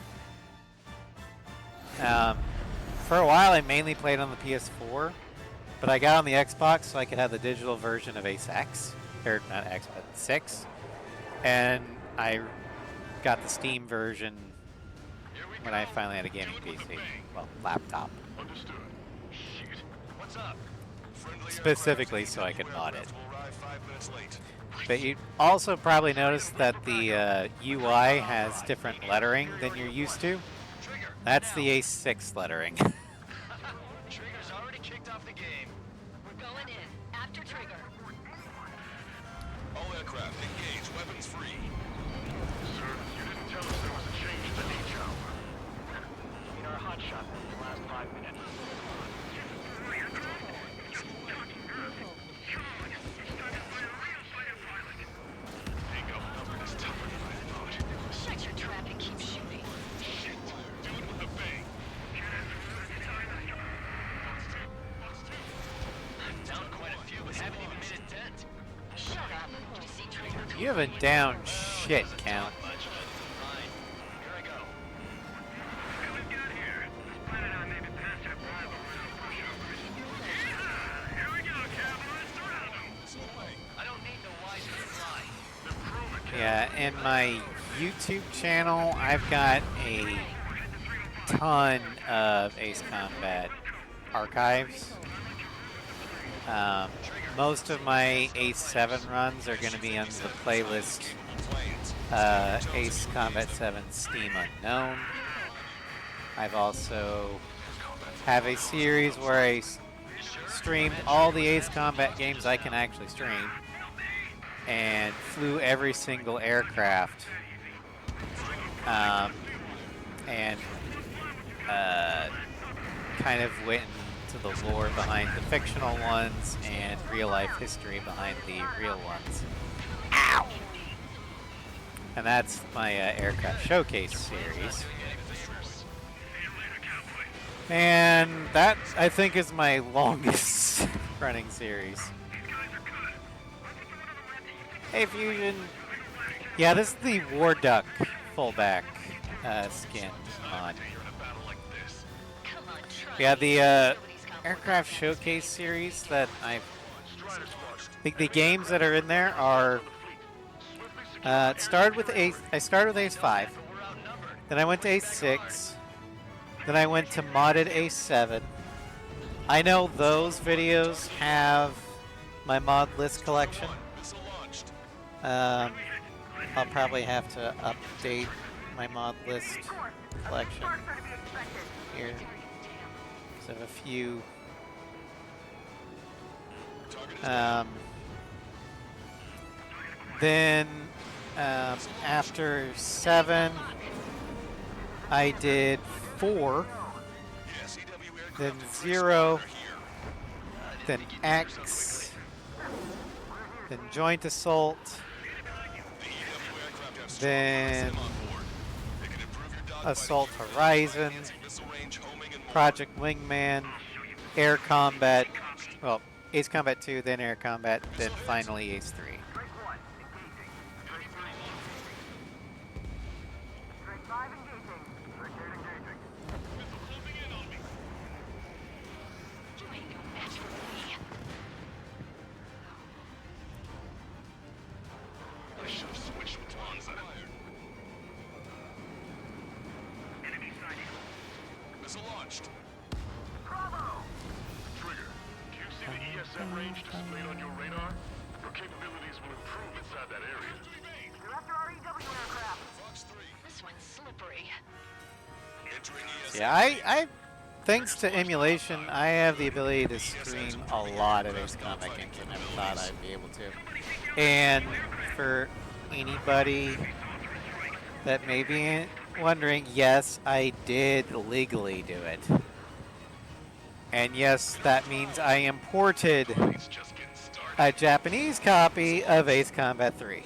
For a while, I mainly played on the PS4, but I got on the Xbox so I could have the digital version of Ace X, or not X, but 6, and I got the Steam version when I finally had a gaming PC, well, laptop. Understood. Shit. What's up? Specifically so I could mod it. But you also probably noticed that the UI has different lettering than you're used to. That's the Ace 6 lettering. Trigger's already kicked off the game. We're going in. After Trigger. All aircraft, engage, weapons free. Sir, you didn't tell us there was a change to H hour. In our hot shot in the last 5 minutes. Bingo, nothing is tougher than I thought. Shut your trap and keep shooting. Shit, do it with a bang. Down quite a few, but haven't even made a dent. Shut up. Did you see Trigger? You haven't down shit, Count. Here I go. I don't need no wise to fly. Yeah, in my YouTube channel, I've got a ton of Ace Combat archives. Most of my Ace 7 runs are going to be on the playlist Ace Combat 7 Steam Unknown. I've also have a series where I streamed all the Ace Combat games I can actually stream, and flew every single aircraft, and kind of went into the lore behind the fictional ones and real-life history behind the real ones. Ow! And that's my aircraft showcase series. And that, I think, is my longest running series. Hey, Fusion. Yeah, this is the War Duck fullback skin mod. Yeah, the aircraft showcase series that the games that are in there are. It started with I started with Ace 5, then I went to Ace 6, then I went to modded Ace 7. I know those videos have my mod list collection. I'll probably have to update my mod list collection here. So I have a few. Then after 7, I did 4, then 0, then X, then Joint Assault, then Assault Horizon, Project Wingman, Air Combat, well, Ace Combat 2, then Air Combat, then finally Ace 3. Yeah, thanks to emulation, I have the ability to stream a lot of Ace Combat games I never thought I'd be able to. And for anybody that may be wondering, yes, I did legally do it. And yes, that means I imported a Japanese copy of Ace Combat 3.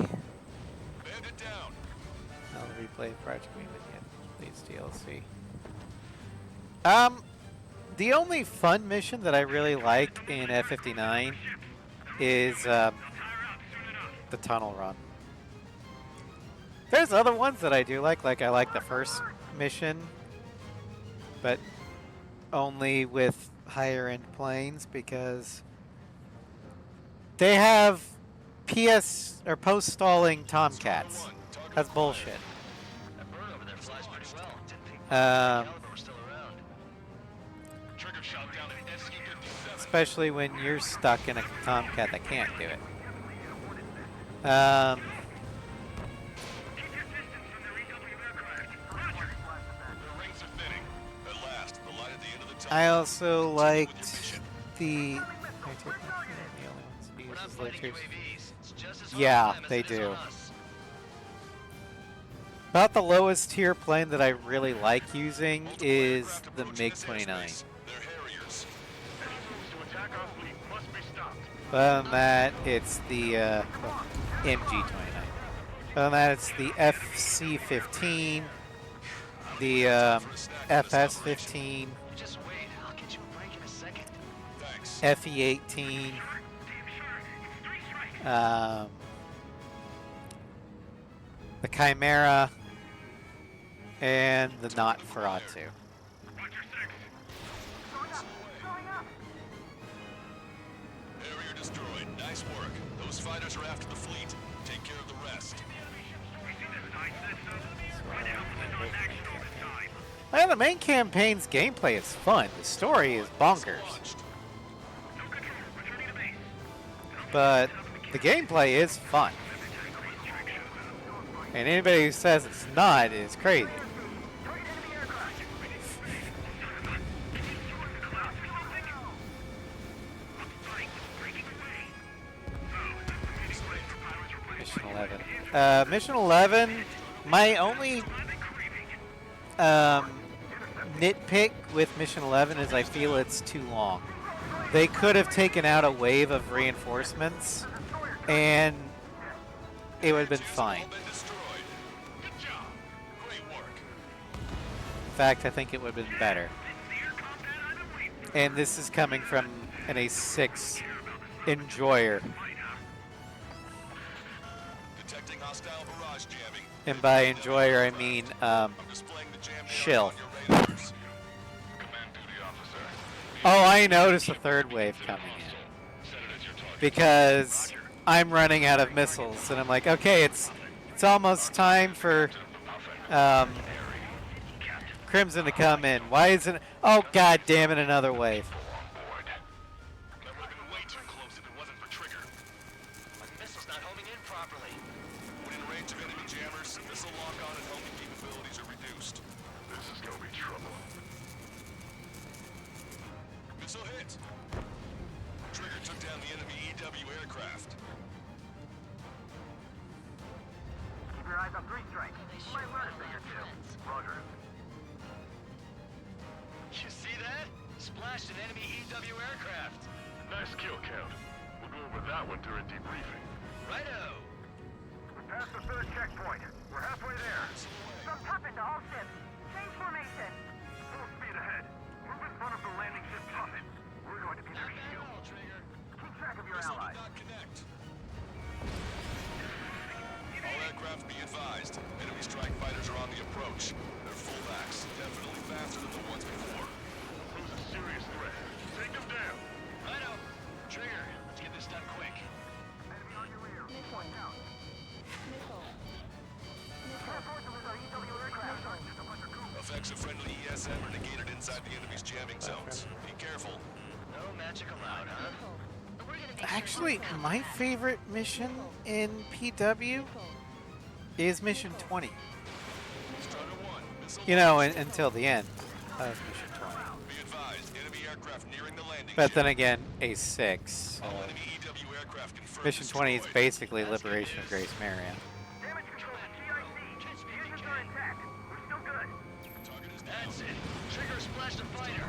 I'll replay Project Wingman, please DLC. The only fun mission that I really like in F-59 is the tunnel run. There's other ones that I do like I like the first mission, but only with higher end planes because they have PS or post stalling Tomcats. That's bullshit. Especially when you're stuck in a Tomcat that can't do it. I also liked the. Yeah, they do. About the lowest tier plane that I really like using is the MiG-29. But other than that, it's the MG-29. Other than that, it's the FC-15, the FS-15, FE-18, the Chimera, and the Nosferatu. Nice work. Those fighters are after the fleet. Take care of the rest. Well, the main campaign's gameplay is fun. The story is bonkers. But the gameplay is fun. And anybody who says it's not is crazy. Mission 11, my only nitpick with Mission 11 is I feel it's too long. They could have taken out a wave of reinforcements, and it would have been fine. In fact, I think it would have been better. And this is coming from an A6 enjoyer. And by enjoyer, I mean shill. Oh, I noticed a third wave coming in. Because I'm running out of missiles, and I'm like, okay, it's almost time for Crimson to come in. Why isn't it? Oh, god damn it, another wave. Effects of friendly ESM are negated inside the enemy's jamming zones. Be careful. No magic allowed, huh? Actually, my favorite mission in PW is Mission 20. You know, until the end of Mission 20. But then again, A6. Mission 20 is basically Liberation of Grace Marion. That's it. Trigger splashed a fighter.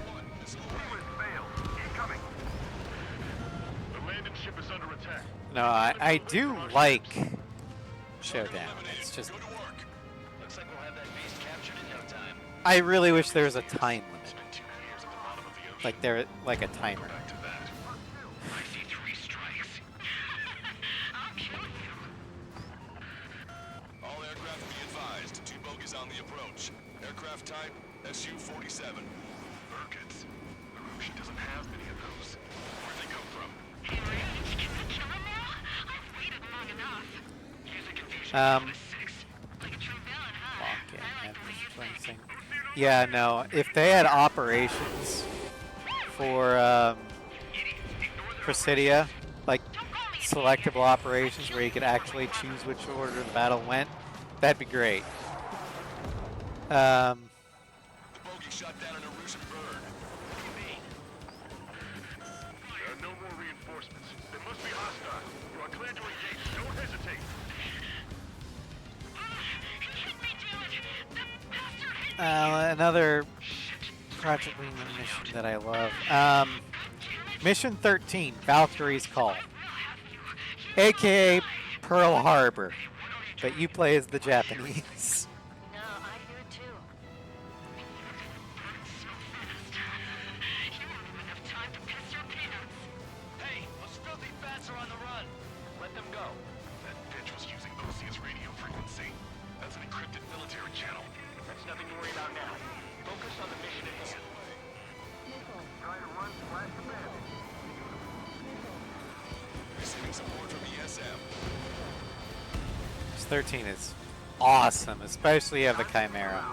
The landing ship is under attack. No, I do like Showdown. It's just Looks like we'll have that beast captured in no time. I really wish there was a time limit. Like a timer. I see 3 strikes. I'll kill you. All aircraft be advised. 2 bogies on the approach. Aircraft type Su-47. Birkins. The Russian doesn't have many of those. Where'd they come from? Hey, Rage, can we kill him now? I've waited long enough. Use a confusion Um, 6. Like a true villain, huh? Yeah, no. If they had operations for Presidia, like selectable operations where you could actually choose which order the battle went, that'd be great. The bogey shot down an Erusian bird. What do you mean? There are no more reinforcements. They must be hostile. You are cleared to engage. Don't hesitate. Another Project Wing mission that I love. Mission 13, Valkyrie's Call. AKA Pearl Harbor. But you play as the Japanese. No, I hear it too. Hey, those filthy bats are on the run. Let them go. That bitch was using OCS radio frequency. That's an encrypted military channel. That's nothing to worry about now. Focus on the mission at hand. Try to run splash the bed. Receiving support from ESM. This 13 is awesome, especially of the Chimera.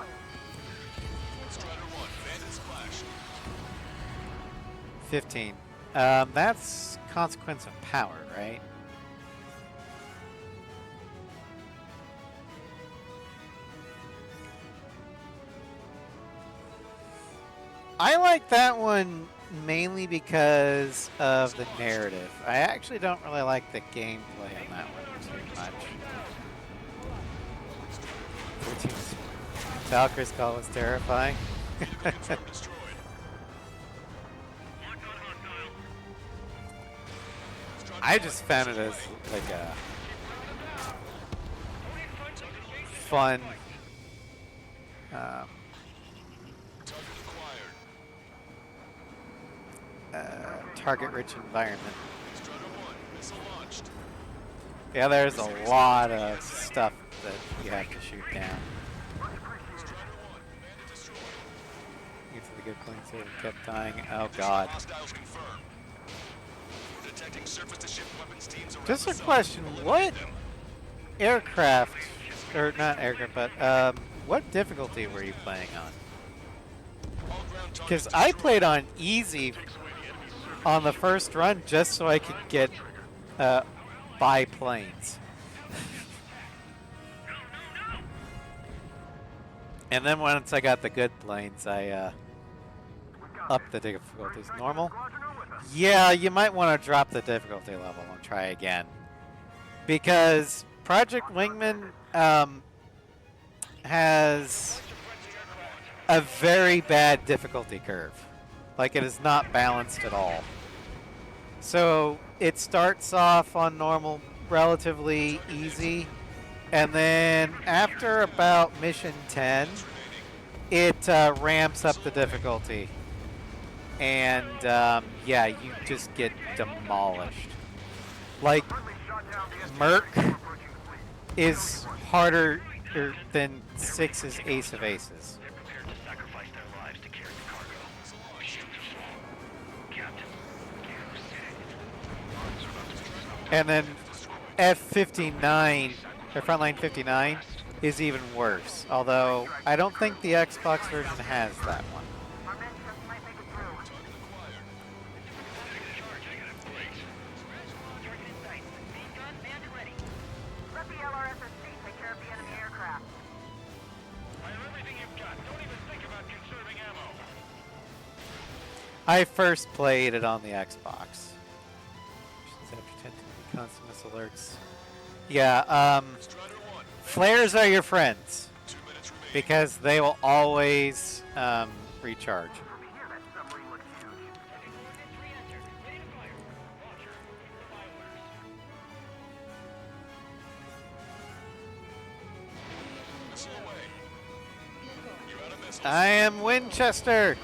Strider 1, Bandit Splash. 15. That's Consequence of Power, right? I like that one mainly because of the narrative. I actually don't really like the gameplay on that one too much. Routine's Valkyrie's call was terrifying. I just found it as like a fun target-rich environment. Yeah, there's a lot of stuff that you have to shoot down. Get to the good points here. Kept dying. Oh god. Just a question, what aircraft, or not aircraft, but what difficulty were you playing on? Because I played on easy on the first run just so I could get buy planes. And then once I got the good planes, I upped the difficulties. Normal? Yeah, you might want to drop the difficulty level and try again. Because Project Wingman has a very bad difficulty curve. Like, it is not balanced at all. So it starts off on normal, relatively easy, and then after about mission 10, it ramps up the difficulty. And yeah, you just get demolished. Like, Merc is harder than 6's Ace of Aces. And then F-59, or Frontline 59, is even worse. Although, I don't think the Xbox version has that one. Let the LRSSC take care of the enemy aircraft. Fire everything you've got. Don't even think about conserving ammo. I first played it on the Xbox. Constant missile alerts. Yeah, flares are your friends. Because they will always recharge. I am Winchester.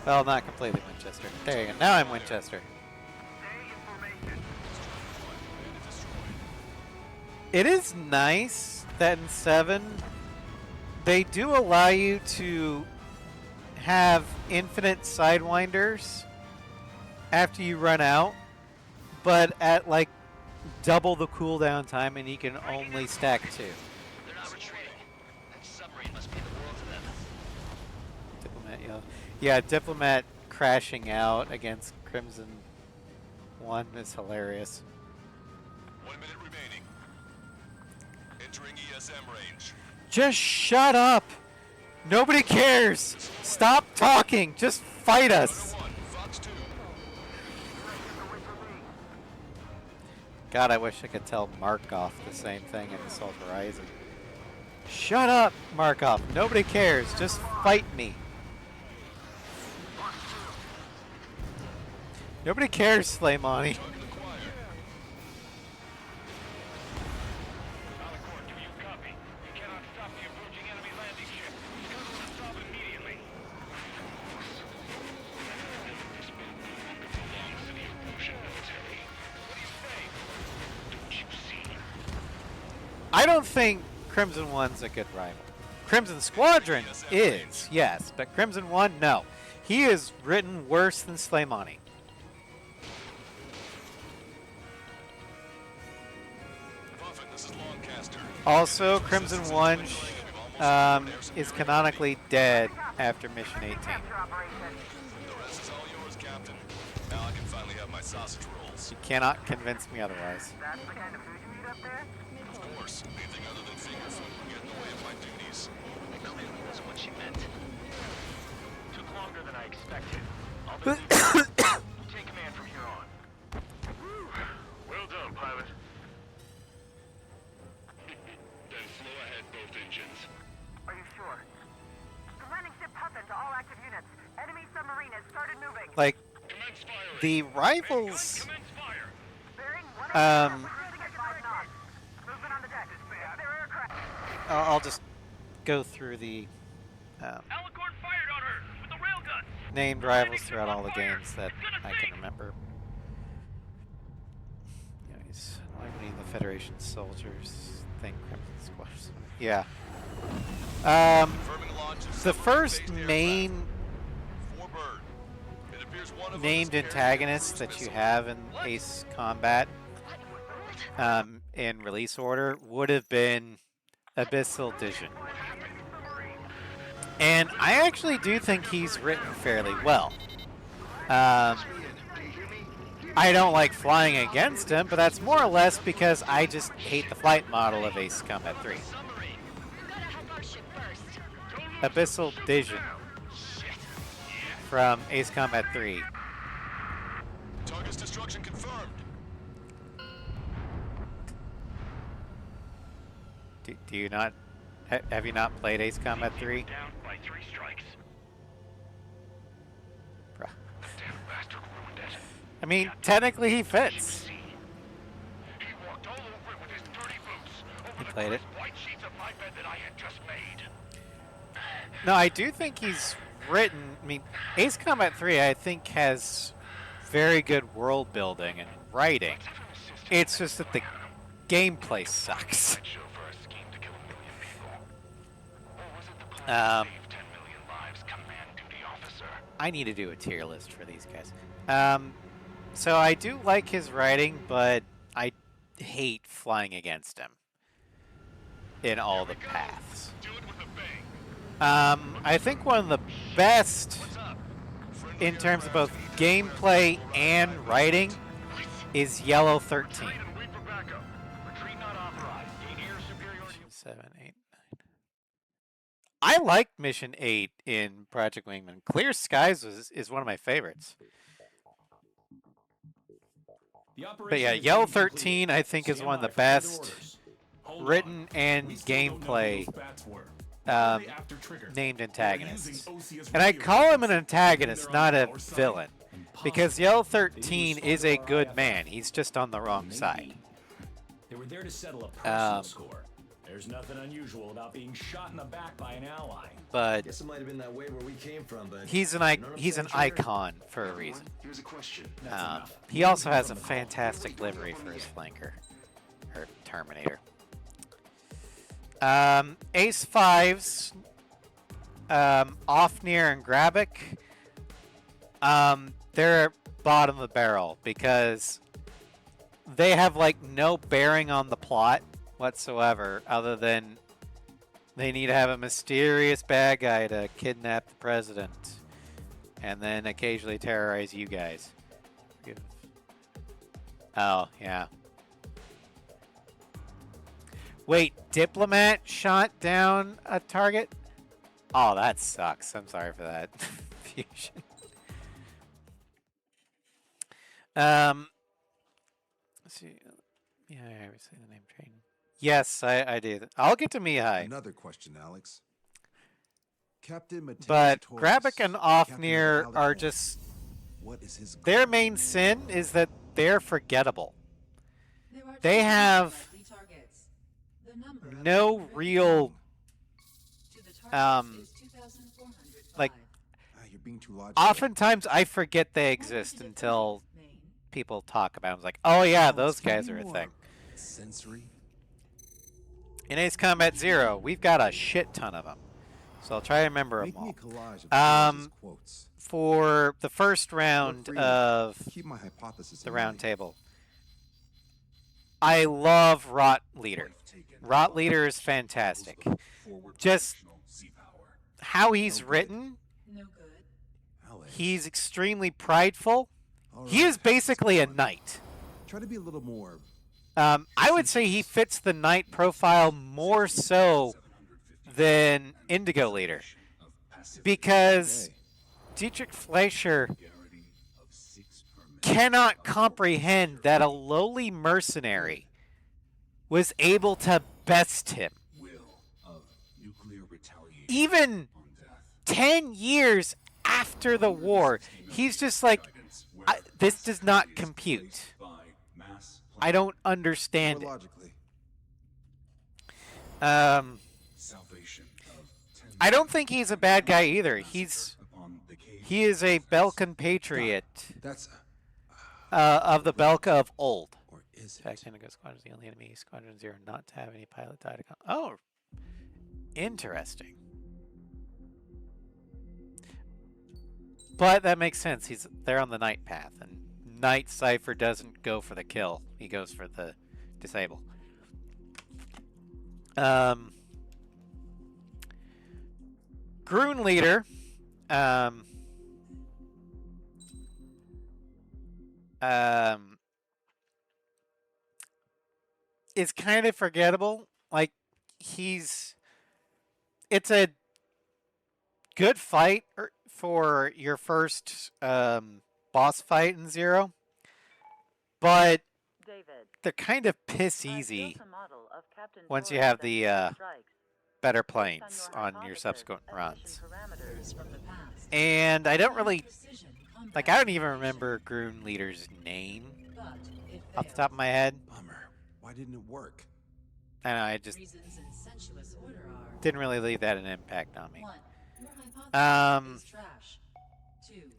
Well, not completely Winchester. There you go. Now I'm Winchester. It is nice that in 7, they do allow you to have infinite Sidewinders after you run out, but at like double the cooldown time, and you can only stack 2. They're not retreating. That submarine must be the world to them. Diplomat, yeah, Diplomat crashing out against Crimson 1 is hilarious. 1 minute remaining. Entering ESM range. Just shut up! Nobody cares! Stop talking! Just fight us! God, I wish I could tell Markov the same thing in Assault Horizon. Shut up, Markov! Nobody cares! Just fight me! Nobody cares, Sleighmoney. I don't think Crimson 1's a good rival. Crimson Squadron is, yes, but Crimson 1, no. He is written worse than Sleighmoney. Also, Crimson 1 is canonically dead after Mission 18. The rest is all yours, Captain. Now I can finally have my sausage rolls. You cannot convince me otherwise. That's the kind of food you eat up there? Of course, anything other than finger food will get in the way of my duties. That clearly was what she meant. Took longer than I expected. I'll be take command from here on. Well done, pilot. like the rivals. I'll just go through the named rivals throughout all the games that I can remember. Yeah, he's eliminating the Federation soldiers. Think Crimson Squash. Yeah. The first main named antagonist that you have in Ace Combat in release order would have been Abyssal Division. And I actually do think he's written fairly well. I don't like flying against him, but that's more or less because I just hate the flight model of Ace Combat 3. Abyssal Division from Ace Combat 3. Target's destruction confirmed. Do you not... Have you not played Ace Combat 3? Down by 3 strikes. Bruh. Damn bastard ruined it. I mean, technically he fits. He walked all over it with his dirty boots. He played it. White sheets of my bed that I had just made. No, I do think he's written... I mean, Ace Combat 3, I think, has very good world building and writing. It's just that the gameplay sucks. I need to do a tier list for these guys. So I do like his writing, but I hate flying against him in all the paths. I think one of the best in terms of both gameplay and writing is Yellow 13. 7, 8, 9. I liked Mission 8 in Project Wingman. Clear Skies is one of my favorites. But yeah, Yellow 13 I think is one of the best written and gameplay named antagonists. And I call him an antagonist, not a villain. Because Yellow 13 is a good man. He's just on the wrong side. They were there to settle a personal score. There's nothing unusual about being shot in the back by an ally. But guess it might have been that way where we came from, but he's an icon for a reason. Here's a question. He also has a fantastic livery for his flanker, or Terminator. Ace 5s, Ofnir and Grabik, they're bottom of the barrel because they have like no bearing on the plot whatsoever, other than they need to have a mysterious bad guy to kidnap the president and then occasionally terrorize you guys. Oh, yeah. Wait, Diplomat shot down a target? Oh, that sucks. I'm sorry for that confusion. Let's see. Yeah, I always say the name train. Yes, I did. I'll get to Mihai. Another question, Alex. Captain Mateus But Taurus, Grabik and Ofnir are just... What is his their main sin is that they're forgettable. They have no real... like, you're being too logical. Oftentimes I forget they exist until people talk about them. It's like, oh yeah, those guys are a thing. Sensory. In Ace Combat 0, we've got a shit ton of them. So I'll try to remember them all. For the first round of the round table, I love Rot Leader. Rot Leader is fantastic. Just how he's written, he's extremely prideful. He is basically a knight. Try to be a little more... I would say he fits the knight profile more so than Indigo Leader. Because Dietrich Fleischer cannot comprehend that a lowly mercenary was able to best him. Even 10 years after the war. He's just like, this does not compute. I don't understand it. I don't think he's a bad guy either. He is a Belkan patriot. Of the Belka of old. In fact, Indigo Squadron is the only enemy Squadron Zero not to have any pilot die to come. Oh, interesting. But that makes sense. They're on the night path, and Night Cypher doesn't go for the kill. He goes for the disable. Grun Leader. Is kind of forgettable. Like, it's a good fight for your first boss fight in Zero, but they're kind of piss easy once you have the better planes on your subsequent runs. And I don't really, like, I don't even remember Grun Leader's name off the top of my head. Bummer. Why didn't it work? I know, I just didn't really leave that an impact on me.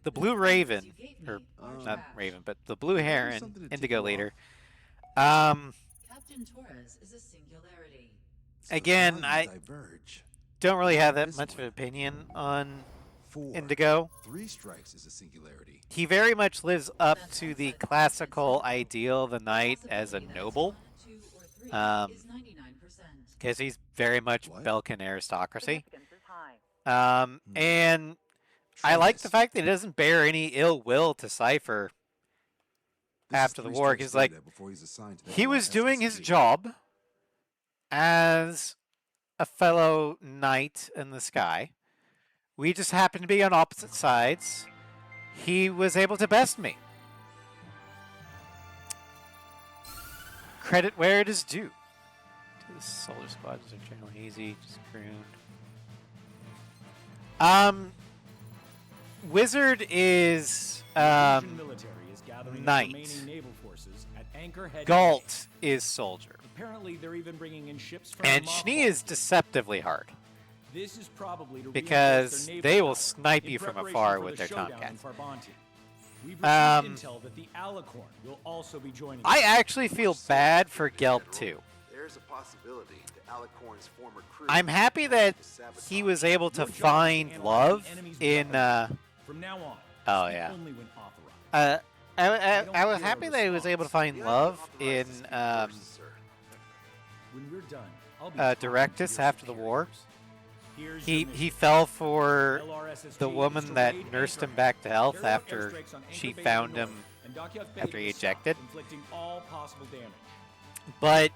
The Blue Raven, or not Raven, but the Blue Heron, Indigo Leader. Captain Torres is a singularity. Again, I don't really have that much of an opinion on Indigo. 3 strikes is a singularity. He very much lives up to the classical ideal of the knight as a noble. Because he's very much Belkan aristocracy. And I like the fact that he doesn't bear any ill will to Cypher after the war. Because, like, he was doing his job as a fellow knight in the sky. We just happened to be on opposite sides. He was able to best me. Credit where it is due. The Solar Squadrons are generally easy, just crooned. Wizard is knight. Galt is soldier. Apparently, they're even bringing in ships from and Schnee is deceptively hard. This is probably to because they will snipe you from afar with their Tomcats. We've received intel that the Alicorn will also be joining. I actually feel bad for Gelp too. There's a possibility that Alicorn's former crew. I'm happy that he was able to find love in. From now on. Oh yeah. I was happy that he was able to find love in Directus after the war. He fell for the woman that nursed him back to health after she found him after he ejected. But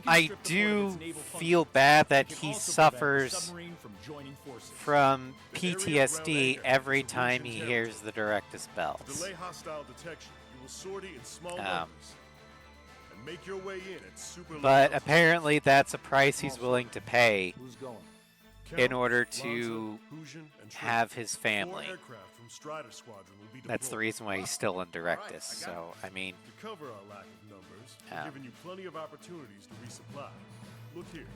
I do feel bad that he suffers from PTSD every time he hears the Directus bells. Delay hostile detection. You will sortie in small numbers and make your way in at super low but altitude. Apparently that's a price he's willing to pay in order to have his family. That's the reason why he's still in Directus. So, I mean, to cover our lack of numbers, we've given you plenty of opportunities to resupply. Look here.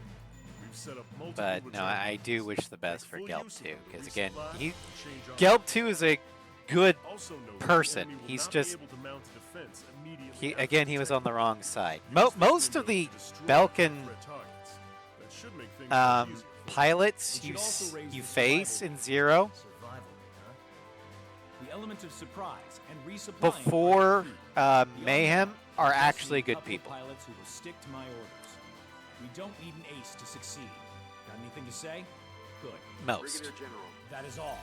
We've set up multiple but no, I do wish the best for Gelp 2 because again, Gelp 2 is a good person. He's just he was on the wrong side. Most of the Belkan pilots you face in Zero the element of surprise and resupplying before Mayhem are actually good people. Pilots who will stick to my orders. We don't need an ace to succeed. Got anything to say? Good. Most. That is all.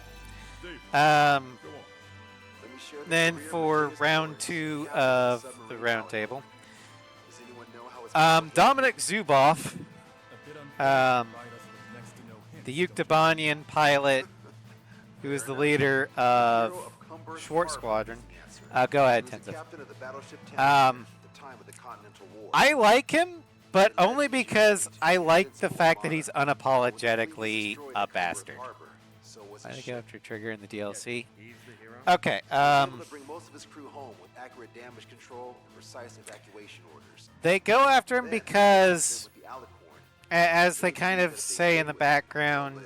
Then for round 2 of the round table, Dominic Zuboff, the Yuktobanian pilot who is the leader of Schwartz Squadron. Go ahead, Tenzo. I like him, but only because I like the fact that he's unapologetically a bastard. So was I his think ship. after Trigger in the DLC. He's the hero. Okay. He was able to bring most of his crew home with accurate damage control and precise evacuation orders. They go after him Then, because, with the Alicorn, as they kind of say in the background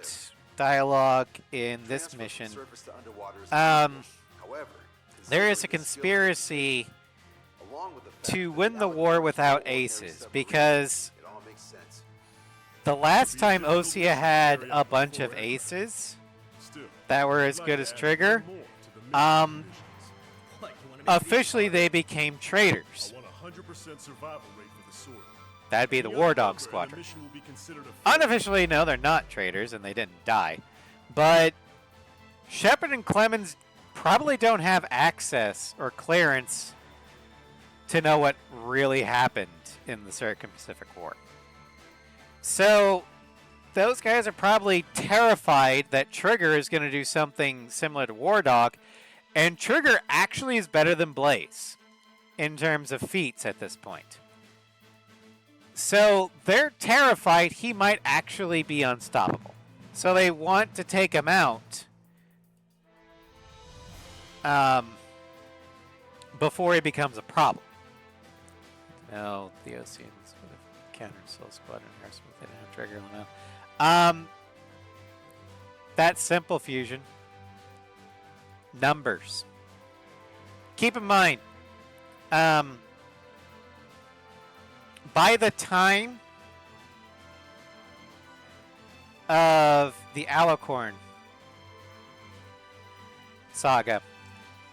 dialogue in this transfer from mission, surface to underwater is um, However, there is a considering the skill conspiracy along with the fact to that win the Alicorn war is no without ordinary aces, submarine, because it all makes sense. the last time Osea had a bunch of aces that were as good as Trigger, officially they became traitors. I want a 100% survival rate for the sword. That'd be the War Dog Squadron. Mission will be considered a Unofficially, no, they're not traitors, and they didn't die. But Shepard and Clemens probably don't have access or clearance to know what really happened in the Circum-Pacific War. So those guys are probably terrified that Trigger is going to do something similar to War Dog, and Trigger actually is better than Blaze in terms of feats at this point. So they're terrified he might actually be unstoppable. So they want to take him out before he becomes a problem. No, the Oceans would have countered Soul Squadron Harrison if they didn't have Trigger on them. That's simple fusion. Numbers. Keep in mind, by the time of the Alicorn saga,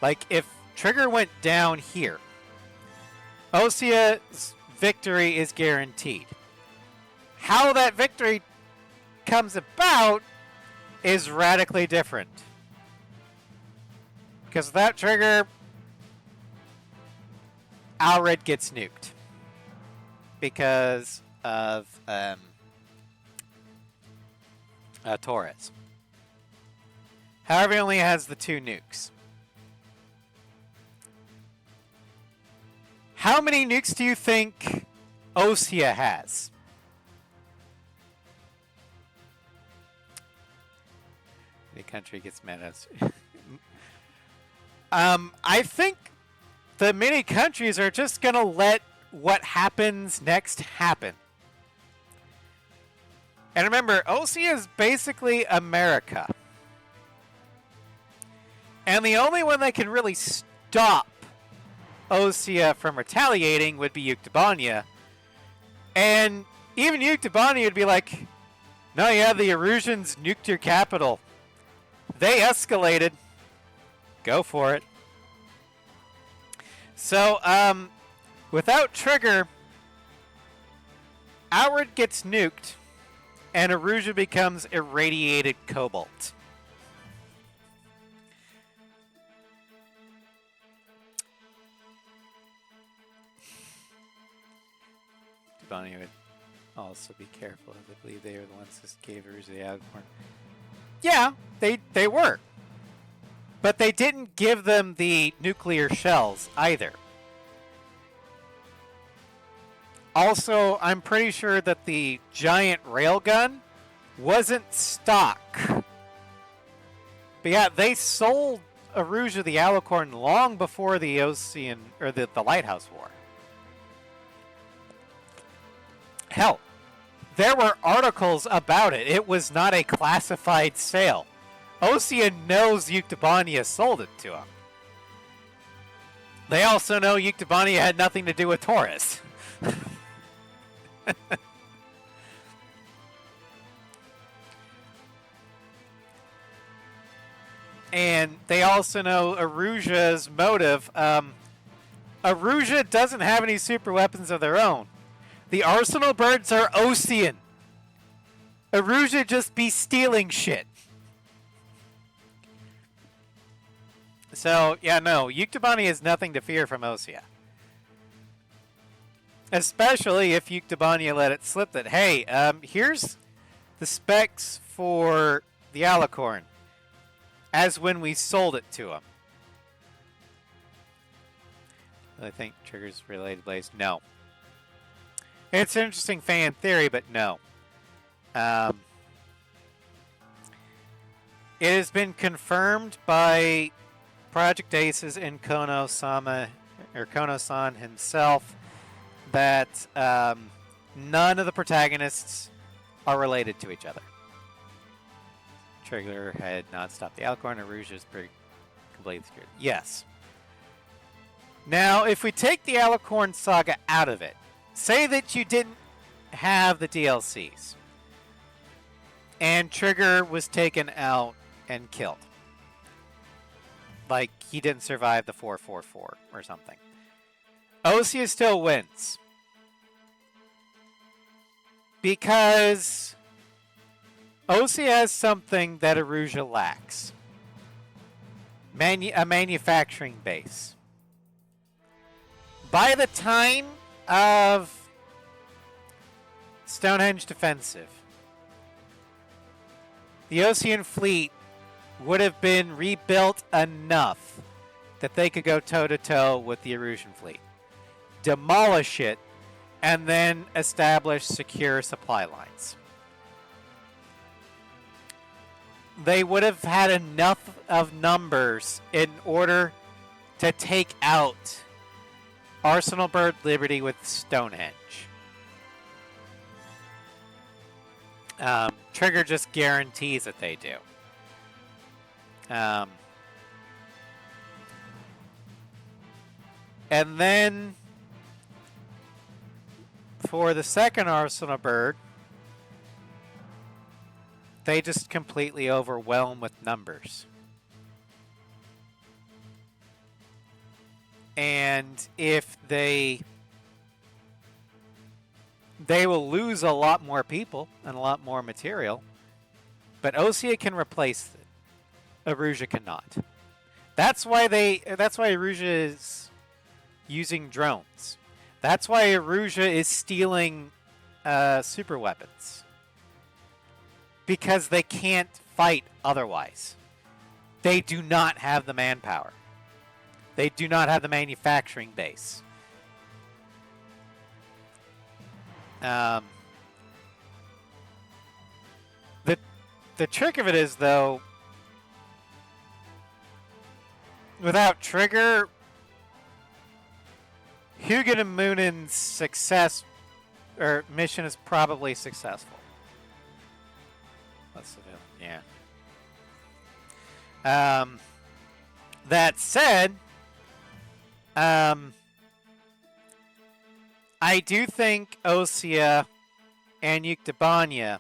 like if Trigger went down here, Osea's victory is guaranteed. How that victory comes about is radically different. Because without Trigger, Alred gets nuked. Because of Torres. However, he only has the 2 nukes. How many nukes do you think Osea has? The country gets mad at us. I think the many countries are just going to let what happens next happen. And remember, Osea is basically America. And the only one that can really stop Osea from retaliating would be Yuktobania. And even Yuktobania would be like, no, yeah, the Erusians nuked your capital. They escalated. Go for it. So, without Trigger, Alred gets nuked, and Erusia becomes irradiated cobalt. Dubani would also be careful, as I believe they were the ones that gave Erusia the Alicorn. Yeah, they were. But they didn't give them the nuclear shells either. Also, I'm pretty sure that the giant railgun wasn't stock. But yeah, they sold Erusia the Alicorn long before the Ocean or the Lighthouse War. Hell, there were articles about it. It was not a classified sale. Osea knows Yuktobania sold it to him. They also know Yuktobania had nothing to do with Taurus. And they also know Erusia's motive. Erusia doesn't have any super weapons of their own. The Arsenal birds are Osean. Erusia just be stealing shit. So, yeah, no, Yuktobania has nothing to fear from Osea. Especially if Yuktobania let it slip that, hey, here's the specs for the Alicorn, as when we sold it to him. I think Trigger's related Blaze. No. It's an interesting fan theory, but no. It has been confirmed by Project Aces and Kono-sama, or Kono-san himself, that none of the protagonists are related to each other. Trigger had not stopped the Alicorn, and Rouge is completely secured. Yes. Now, if we take the Alicorn saga out of it, say that you didn't have the DLCs, and Trigger was taken out and killed. Like, he didn't survive the 444 or something. Osea still wins. Because Osea has something that Erusia lacks. A manufacturing base. By the time of Stonehenge Defensive, the Osean fleet would have been rebuilt enough that they could go toe-to-toe with the Erusian fleet. Demolish it, and then establish secure supply lines. They would have had enough of numbers in order to take out Arsenal Bird Liberty with Stonehenge. Trigger just guarantees that they do. And then for the second Arsenal Bird, they just completely overwhelm with numbers. And if they will lose a lot more people and a lot more material, but Osea can replace it. Erusia cannot. That's why Erusia is using drones. That's why Erusia is stealing super weapons. Because they can't fight otherwise. They do not have the manpower. They do not have the manufacturing base. The trick of it is, though, without Trigger, Hugin and Moonen's success or mission is probably successful. That's the yeah. That said, I do think Osea and Yuktabanya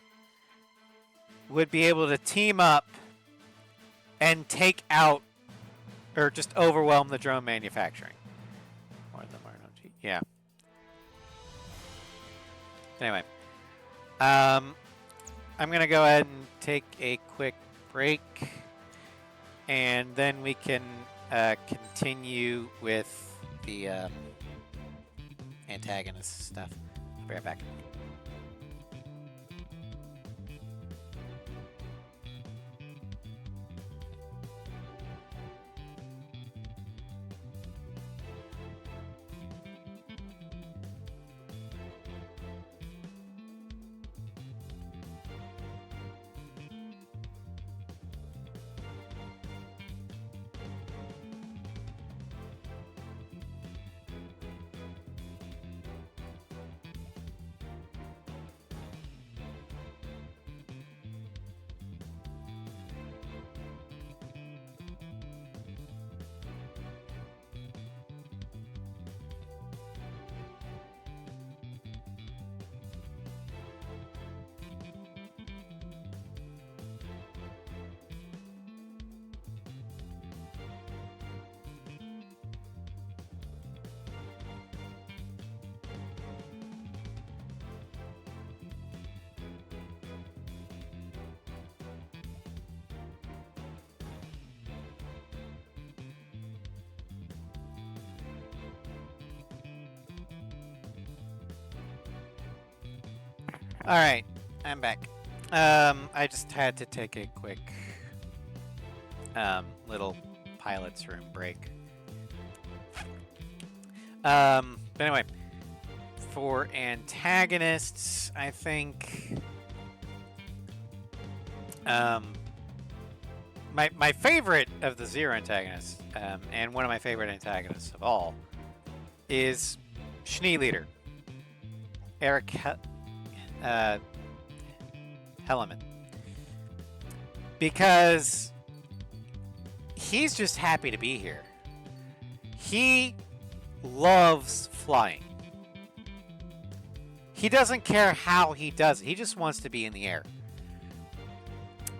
would be able to team up and take out or just overwhelm the drone manufacturing. Or the Marno-G. Yeah. Anyway. I'm going to go ahead and take a quick break. And then we can continue with the antagonist stuff. I'll be right back. Alright, I'm back. I just had to take a quick little pilot's room break. But anyway, for antagonists, I think my favorite of the Zero antagonists, and one of my favorite antagonists of all, is Schneeleader. Eric Helleman. Because he's just happy to be here. He loves flying. He doesn't care how he does it. He just wants to be in the air.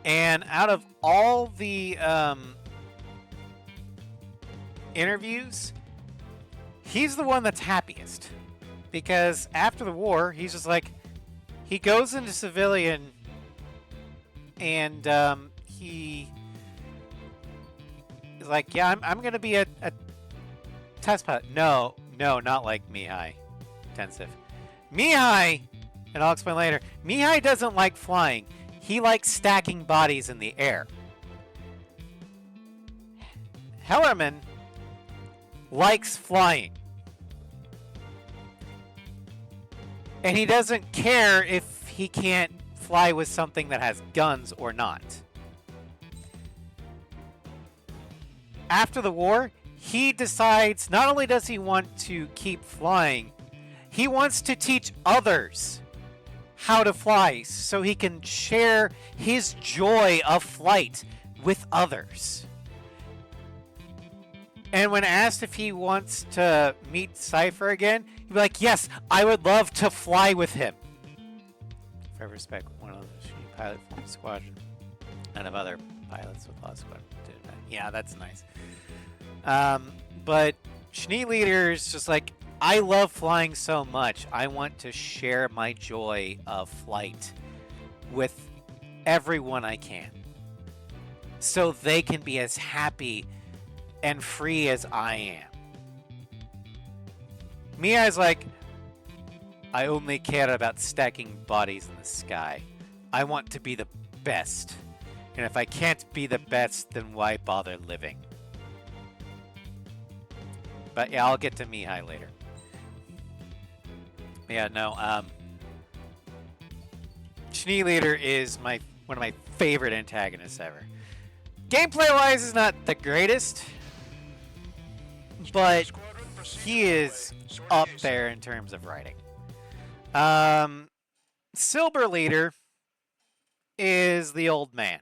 And out of all the interviews, he's the one that's happiest. Because after the war, he's just like, he goes into civilian and he is like, yeah, I'm going to be a test pilot. No, not like Mihai Tensiv. Mihai, and I'll explain later, Mihai doesn't like flying. He likes stacking bodies in the air. Hellerman likes flying. And he doesn't care if he can't fly with something that has guns or not. After the war, he decides not only does he want to keep flying, he wants to teach others how to fly so he can share his joy of flight with others. And when asked if he wants to meet Cypher again, he'd be like, yes, I would love to fly with him. If I respect one of the pilot from the squadron. None of other pilots with Lost Squadron did that. Yeah, that's nice. But Schneeleader is just like, I love flying so much. I want to share my joy of flight with everyone I can. So they can be as happy and free as I am. Mia's like, I only care about stacking bodies in the sky. I want to be the best. And if I can't be the best, then why bother living? But yeah, I'll get to Mihai later. Yeah, no, Schneeleader is one of my favorite antagonists ever. Gameplay-wise, is not the greatest, but he is up there in terms of writing. Silver Leader is the old man.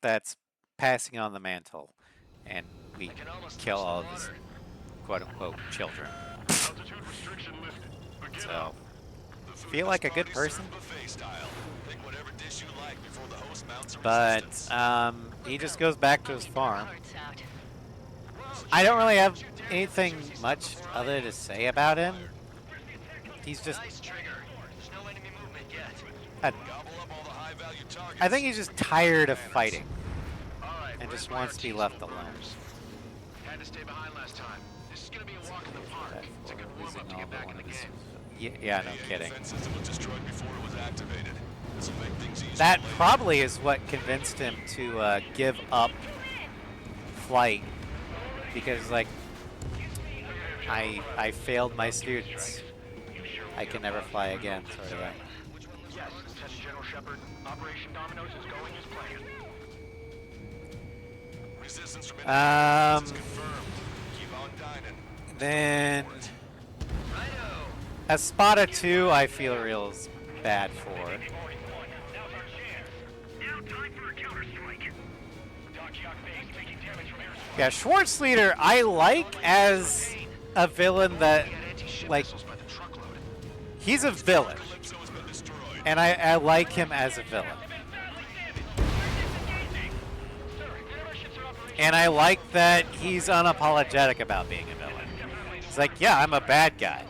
That's passing on the mantle, and we kill all of his quote-unquote children. So, feel like a good person. But he just goes back to his farm. I don't really have anything much other to say about him. He's just... I think he's just tired of fighting. And just wants to be left alone. Had to stay behind last time. This is gonna be a walk in the park. It's a good warm-up to get back in the game. Yeah, no kidding. That probably is what convinced him to give up flight, because like I failed my students. I can never fly again, sort of thing. Yes, Lieutenant General Shepard. Operation Dominoes is going as planned. Resistance from then Espada 2 I feel real bad for. Yeah, Schwarzleader I like as a villain that, like, he's a villain. And I like him as a villain. And I like that he's unapologetic about being a villain. He's like, yeah, I'm a bad guy.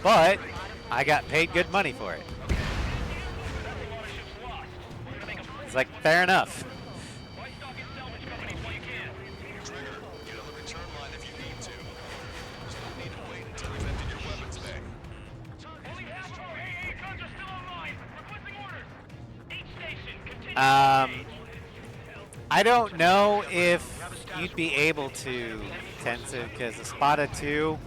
But I got paid good money for it. It's like, fair enough. I don't know if you'd be able to, Tensiv, because Espada 2,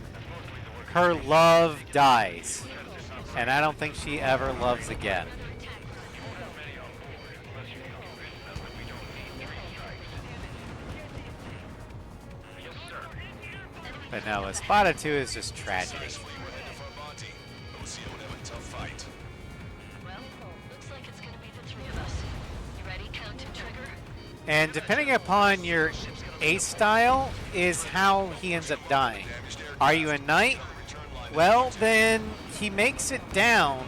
her love dies. And I don't think she ever loves again. But no, Espada 2 is just tragedy. Well, looks like it's gonna be the three of us. You ready, Count and Trigger? And depending upon your ace style is how he ends up dying. Are you a knight? Well, then he makes it down,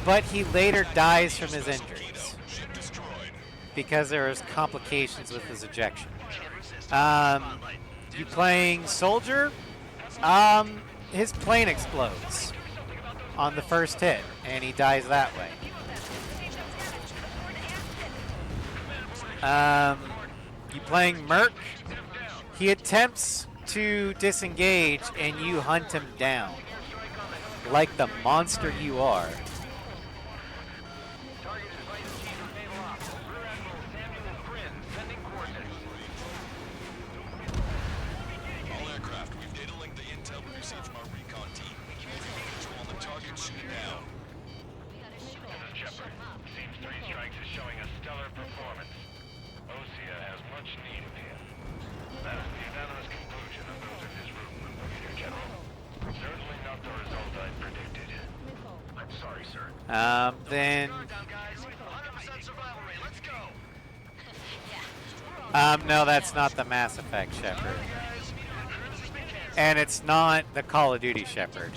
but he later dies from his injuries because there is complications with his ejection. You playing soldier? His plane explodes on the first hit, and he dies that way. You playing merc? He attempts to disengage, and you hunt him down like the monster you are. Then no, that's not the Mass Effect Shepard. And it's not the Call of Duty Shepard.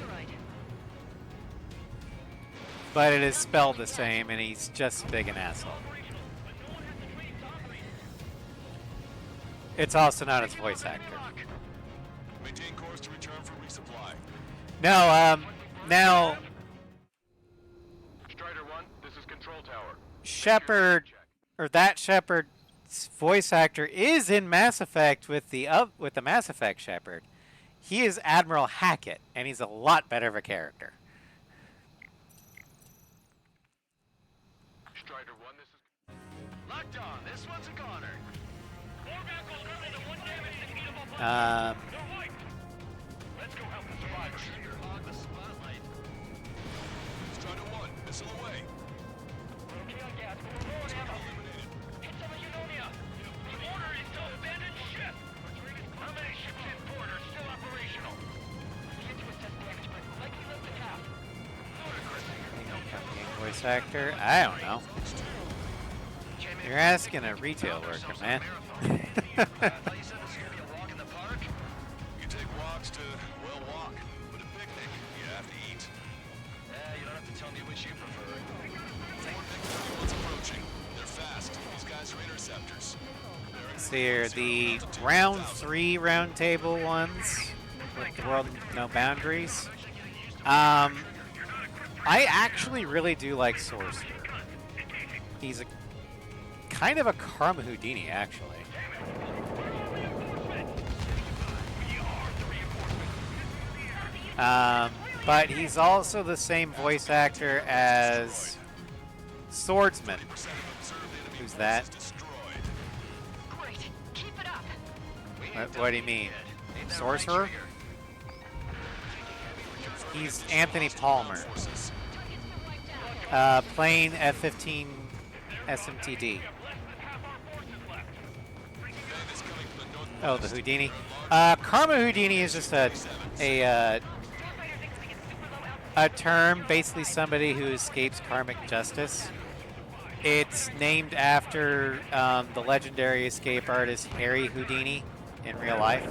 But it is spelled the same, and he's just big an asshole. It's also not his voice actor. Maintain course to return for resupply. No, now Strider 1, this is Control Tower. Shepard, or that Shepard's voice actor is in Mass Effect with the Mass Effect Shepard. He is Admiral Hackett, and he's a lot better of a character. Strider 1, this is locked on. This one's a goner. Let's go help the survivors. Hog the spotlight. Strider 1, missile away. Okay on gas, but we're low on ammo. Hit some of Unonia. The order is to abandon ship. How many ships in port are still operational? We can't do assess damage, but likely less than half. Voice actor? I don't know. You're asking a retail worker, man. You take walks to, well, walk. But a picnic, you have to eat. You don't have to tell me which you prefer. Four big ones approaching. They're fast. These guys are interceptors. See here, the round 3 round table ones with the world no boundaries. I actually really do like Sorcerer. He's a kind of a Karma Houdini, actually. But he's also the same voice actor as Swordsman. Who's that? What do you mean? Sorcerer? He's Anthony Palmer. Playing F-15 SMTD. Oh, the Houdini. Karma Houdini is just a term, basically somebody who escapes karmic justice. It's named after the legendary escape artist Harry Houdini in real life.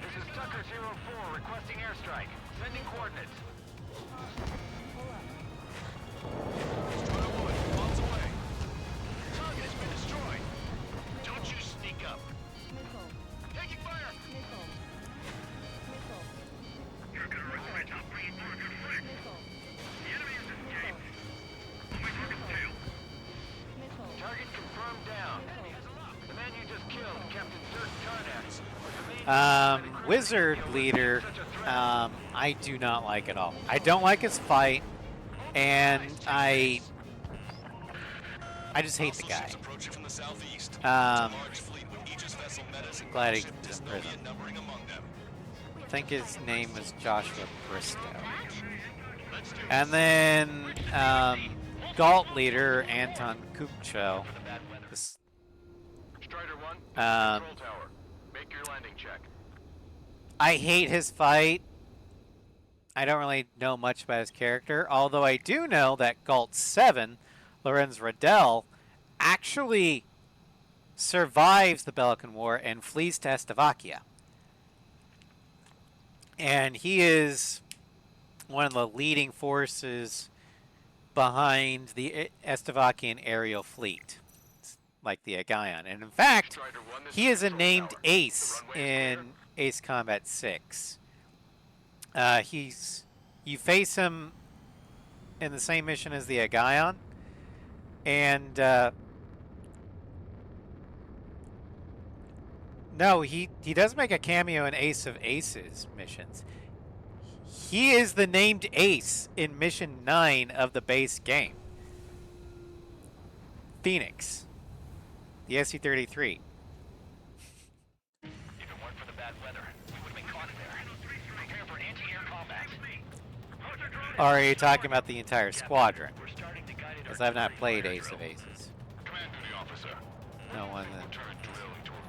This is Tucker 04 requesting airstrike. Sending coordinates. Strider 1, bombs away. Target has been destroyed. Don't you sneak up. Taking fire. You're gonna regret not bringing for a good friend. The enemy has escaped. My target's tail. Target confirmed down. The man you just killed, Captain Dirk Tarnak. Wizard leader, I do not like at all. I don't like his fight, and I just hate the guy. Glad he's in prison. I think his name was Joshua Bristow. And then Galt leader Anton Kupcho. Strider 1, control tower. Make your landing check. I hate his fight. I don't really know much about his character, although I do know that Galt 7, Lorenz Radel, actually survives the Belkan War and flees to Estevakia. And he is one of the leading forces behind the Estevakian aerial fleet, like the Agaion. And in fact, he is a named ace in Ace Combat 6. You face him in the same mission as the Agaion, and no, he does make a cameo in Ace of Aces missions. He is the named ace in Mission 9 of the base game. Phoenix, the SC-33. If it weren't for the bad weather, we would have been caught there. Prepare for anti-air combat. Or are you talking about the entire squadron? Because I've not played Ace of Aces. Command duty officer. No one then.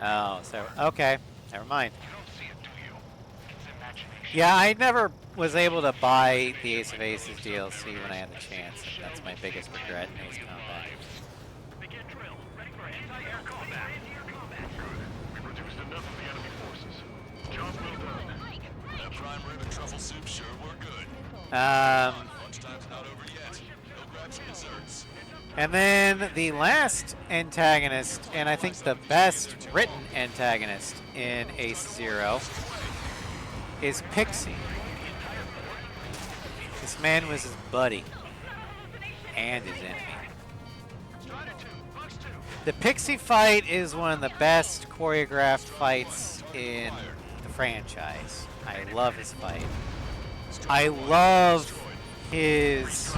Oh, so, okay. Never mind. You don't see it, do you? It's imagination. Yeah, I never was able to buy the Ace of Aces DLC when I had the chance, and that's my biggest regret in Ace Combat. Begin drill. Ready for anti-air combat. We've reduced enough of the enemy forces. Job well done. That prime rib and truffle soup sure were good. Lunchtime's not over yet. Go grab some desserts. And then the last antagonist, and I think the best written antagonist in Ace Zero, is Pixie. This man was his buddy and his enemy. The Pixie fight is one of the best choreographed fights in the franchise. I love his fight. I love his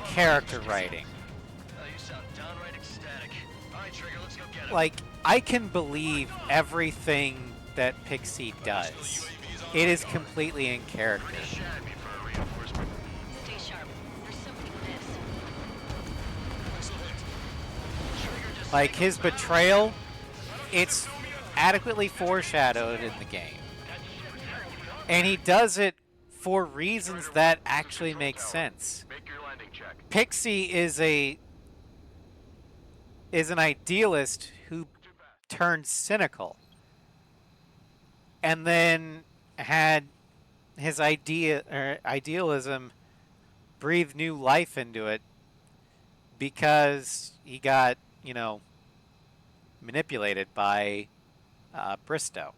character writing. Like, I can believe everything that Pixie does. It is completely in character. Stay sharp. There's something amiss. Like, his betrayal, it's adequately foreshadowed in the game. And he does it for reasons that actually make sense. Pixie is an idealist who turned cynical and then had his idealism breathe new life into it because he got, manipulated by Bristow.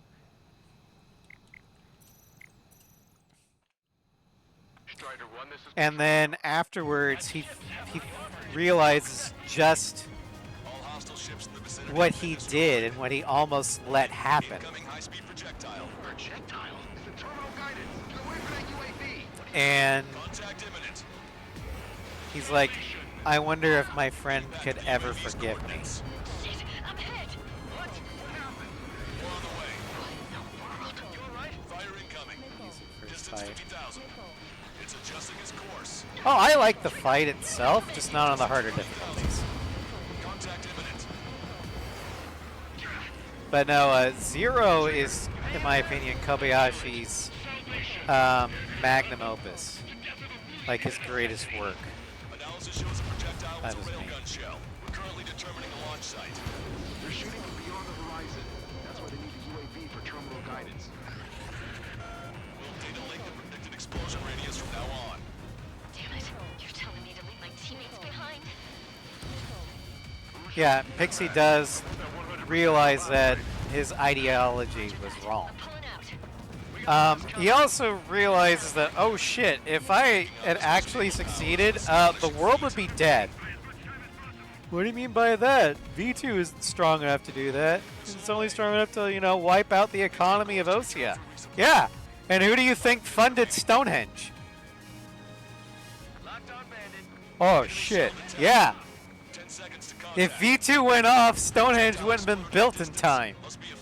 And then afterwards, he realizes just what he did and what he almost let happen. And he's like, I wonder if my friend could ever forgive me. Oh, I like the fight itself, just not on the harder difficulties. But no, Zero is, in my opinion, Kobayashi's magnum opus. Like his greatest work. Analysis shows a projectile That with was a me. railgun shell. We're currently determining a launch site. They're shooting from beyond the horizon. That's why they need the UAV for terminal guidance. We'll data link the predicted explosion radius from now on. Damn it. You're telling me to leave my teammates behind? Yeah, Pixie does realize that his ideology was wrong. He also realizes that, oh shit, if I had actually succeeded, the world would be dead. What do you mean by that? V2 isn't strong enough to do that. It's only strong enough to, wipe out the economy of Osea. Yeah, and who do you think funded Stonehenge? Oh shit, yeah. If V2 went off, Stonehenge wouldn't have been built in time. Must be a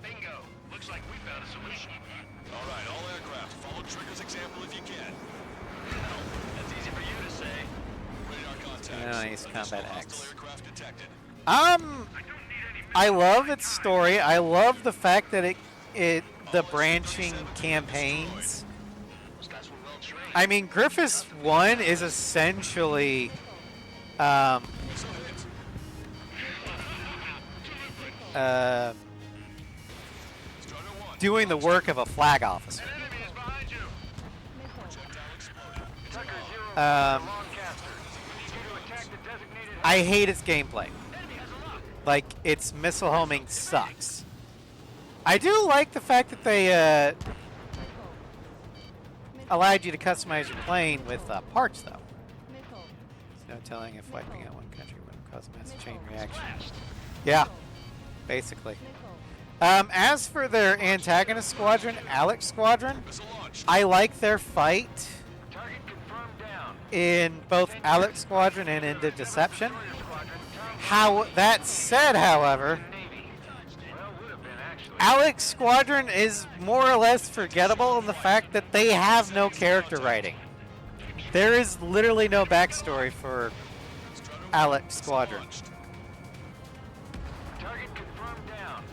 Bingo. Looks like we found a solution. All right, all aircraft, follow Trigger's example if you can. Hell, that's easy for you to say. Radar contact. Nice Additional combat hostile X. aircraft detected. I love its story. I love the fact that the branching campaigns. I mean, Griffiths 1 is essentially doing the work of a flag officer. I hate its gameplay. Like, its missile homing sucks. I do like the fact that they allowed you to customize your plane with parts, though. There's no telling if wiping out one country would cause a massive chain reaction. Yeah, basically. As for their antagonist squadron, Alex Squadron, I like their fight in both Alex Squadron and into Deception. That said, however, Alex Squadron is more or less forgettable in the fact that they have no character writing. There is literally no backstory for Alex Squadron. Target confirmed down.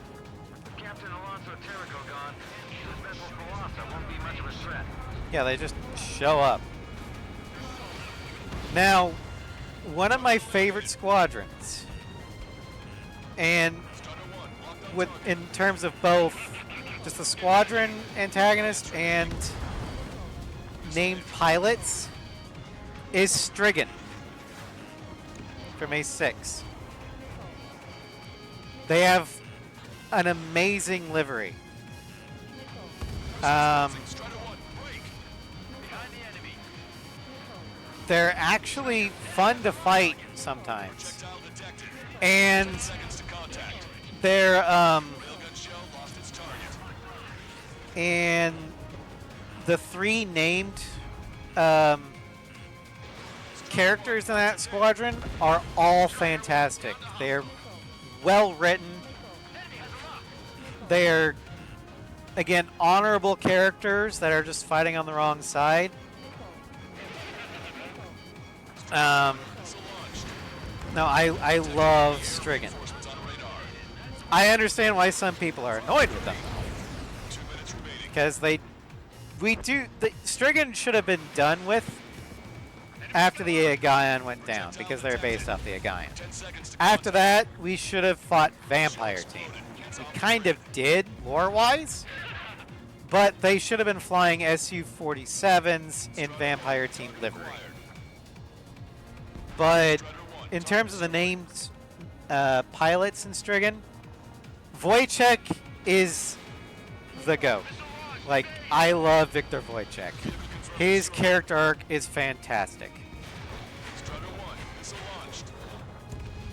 With Captain Alonso Terrico gone, this vessel Colossus won't be much of a threat. Yeah, they just show up. Now, one of my favorite squadrons, and in terms of both just the squadron antagonist and named pilots, is Strigan from A6. They have an amazing livery. They're actually fun to fight sometimes. And they're, and the three named characters in that squadron are all fantastic. They're well written. They're, again, honorable characters that are just fighting on the wrong side. No, I love Strigan. I understand why some people are annoyed with them, because Strigan should have been done with after the Aegean went down, because they're based off the Aegean. After that, we should have fought Vampire Team. We kind of did, lore-wise, but they should have been flying Su-47s in Vampire Team livery. But in terms of the named pilots in Strigan, Wojciech is the GOAT. Like, I love Viktor Wojciech. His character arc is fantastic.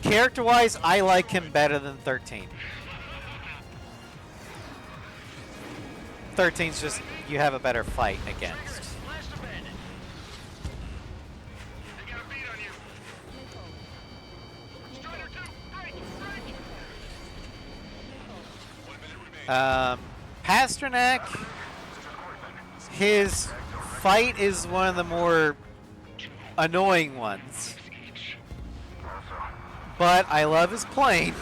Character-wise, I like him better than 13. 13's just, you have a better fight against. Pasternak, his fight is one of the more annoying ones. But I love his plane.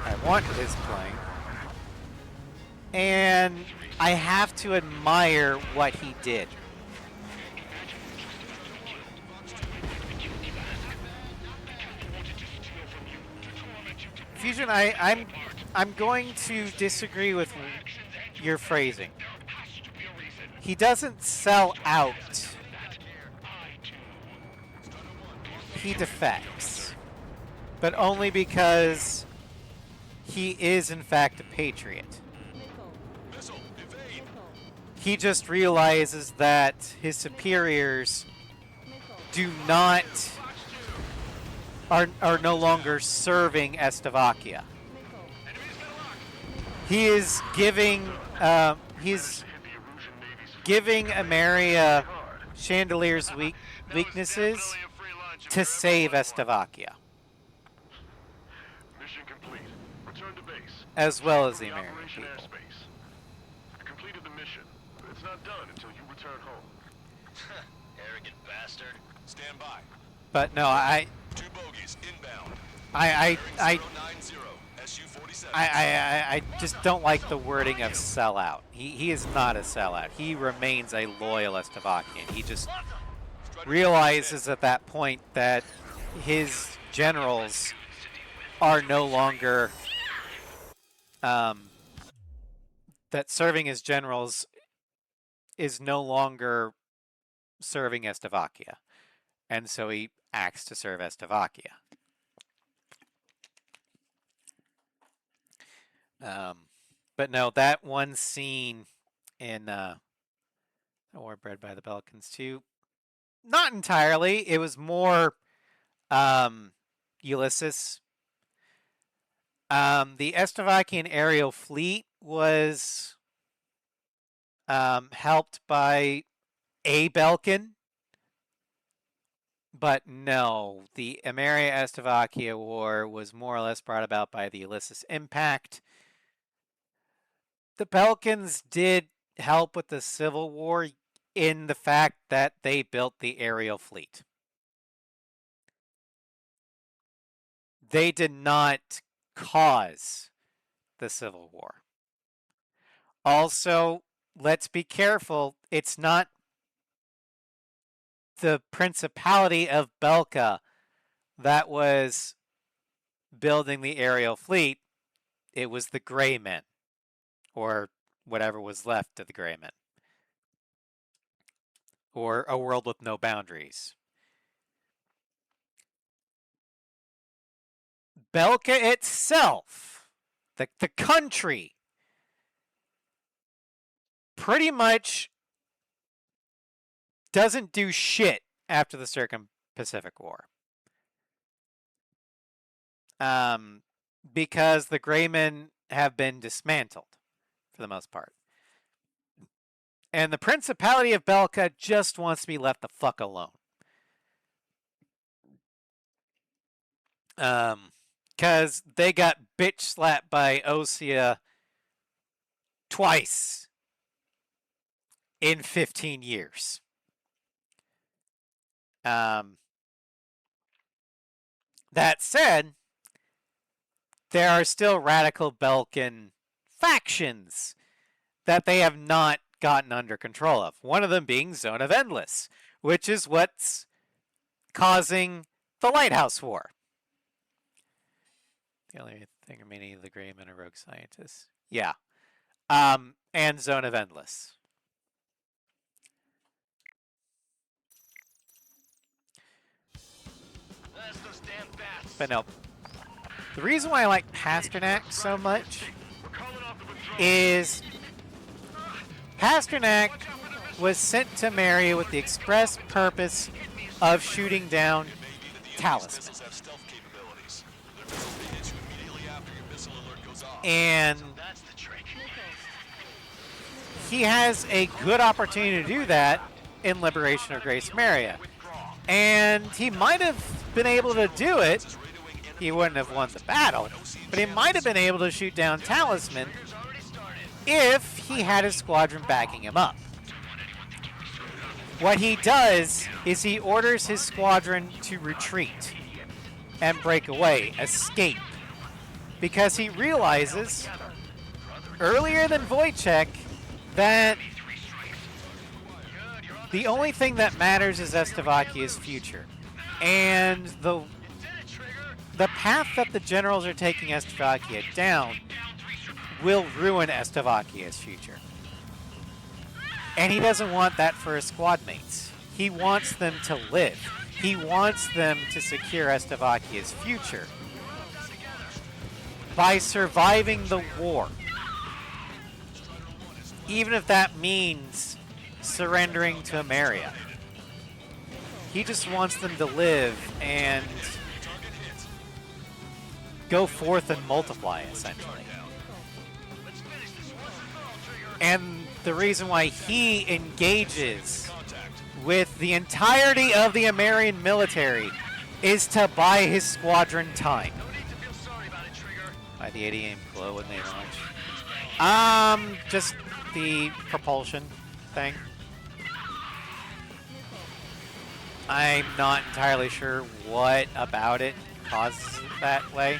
I want his plane. And I have to admire what he did. Fusion, I'm going to disagree with your phrasing. He doesn't sell out. He defects. But only because he is, in fact, a patriot. He just realizes that his superiors are no longer serving Estevakia. He is giving Ameria Chandelier's weaknesses to save Estevakia. Mission complete. Return to base. as well as the American Operation people. Airspace. You've completed the mission, but it's not done until you return home. Arrogant bastard. Stand by. But no, 2 bogies inbound. I 090, SU-47. I just don't like the wording of sellout. He is not a sellout. He remains a loyal Estavakian. He just realizes at that point that his generals are no longer that serving as generals is no longer serving Estavakia, and so he acts to serve Estavakia. But no, that one scene in War Bred by the Belkans too, not entirely. It was more Ulysses. The Estavakian aerial fleet was helped by a Belkan, but no, the Emeria-Estavakia War was more or less brought about by the Ulysses Impact. The Belkans did help with the Civil War in the fact that they built the aerial fleet. They did not cause the Civil War. Also, let's be careful, it's not the Principality of Belka that was building the aerial fleet. It was the Grey Men, or whatever was left of the Grey Men, or a world with no boundaries. Belka itself, the country, pretty much doesn't do shit after the Circum-Pacific War. Because the Grey Men have been dismantled, for the most part. And the Principality of Belka just wants to be left the fuck alone. Because they got bitch slapped by Osea twice in 15 years. That said, there are still radical Belkan factions that they have not gotten under control of. One of them being Zone of Endless, which is what's causing the Lighthouse War. The only thing remaining of the Grey Men are rogue scientists. Yeah. And Zone of Endless. But no. The reason why I like Pasternak so much is Pasternak was sent to Maria with the express purpose of shooting down Talisman. And he has a good opportunity to do that in Liberation of Grace Maria. And he might have been able to do it. He wouldn't have won the battle, but he might have been able to shoot down Talisman if he had his squadron backing him up. What he does is he orders his squadron to retreat and break away, escape, because he realizes earlier than Wojciech that the only thing that matters is Estavakia's future. And the path that the generals are taking Estavakia down will ruin Estavakia's future. And he doesn't want that for his squad mates. He wants them to live. He wants them to secure Estavakia's future by surviving the war. Even if that means surrendering to Emeria. He just wants them to live and go forth and multiply, essentially. And the reason why he engages with the entirety of the Emerian military is to buy his squadron time. Why the 80 aim glow when they launch? Just the propulsion thing. I'm not entirely sure what about it causes it that way.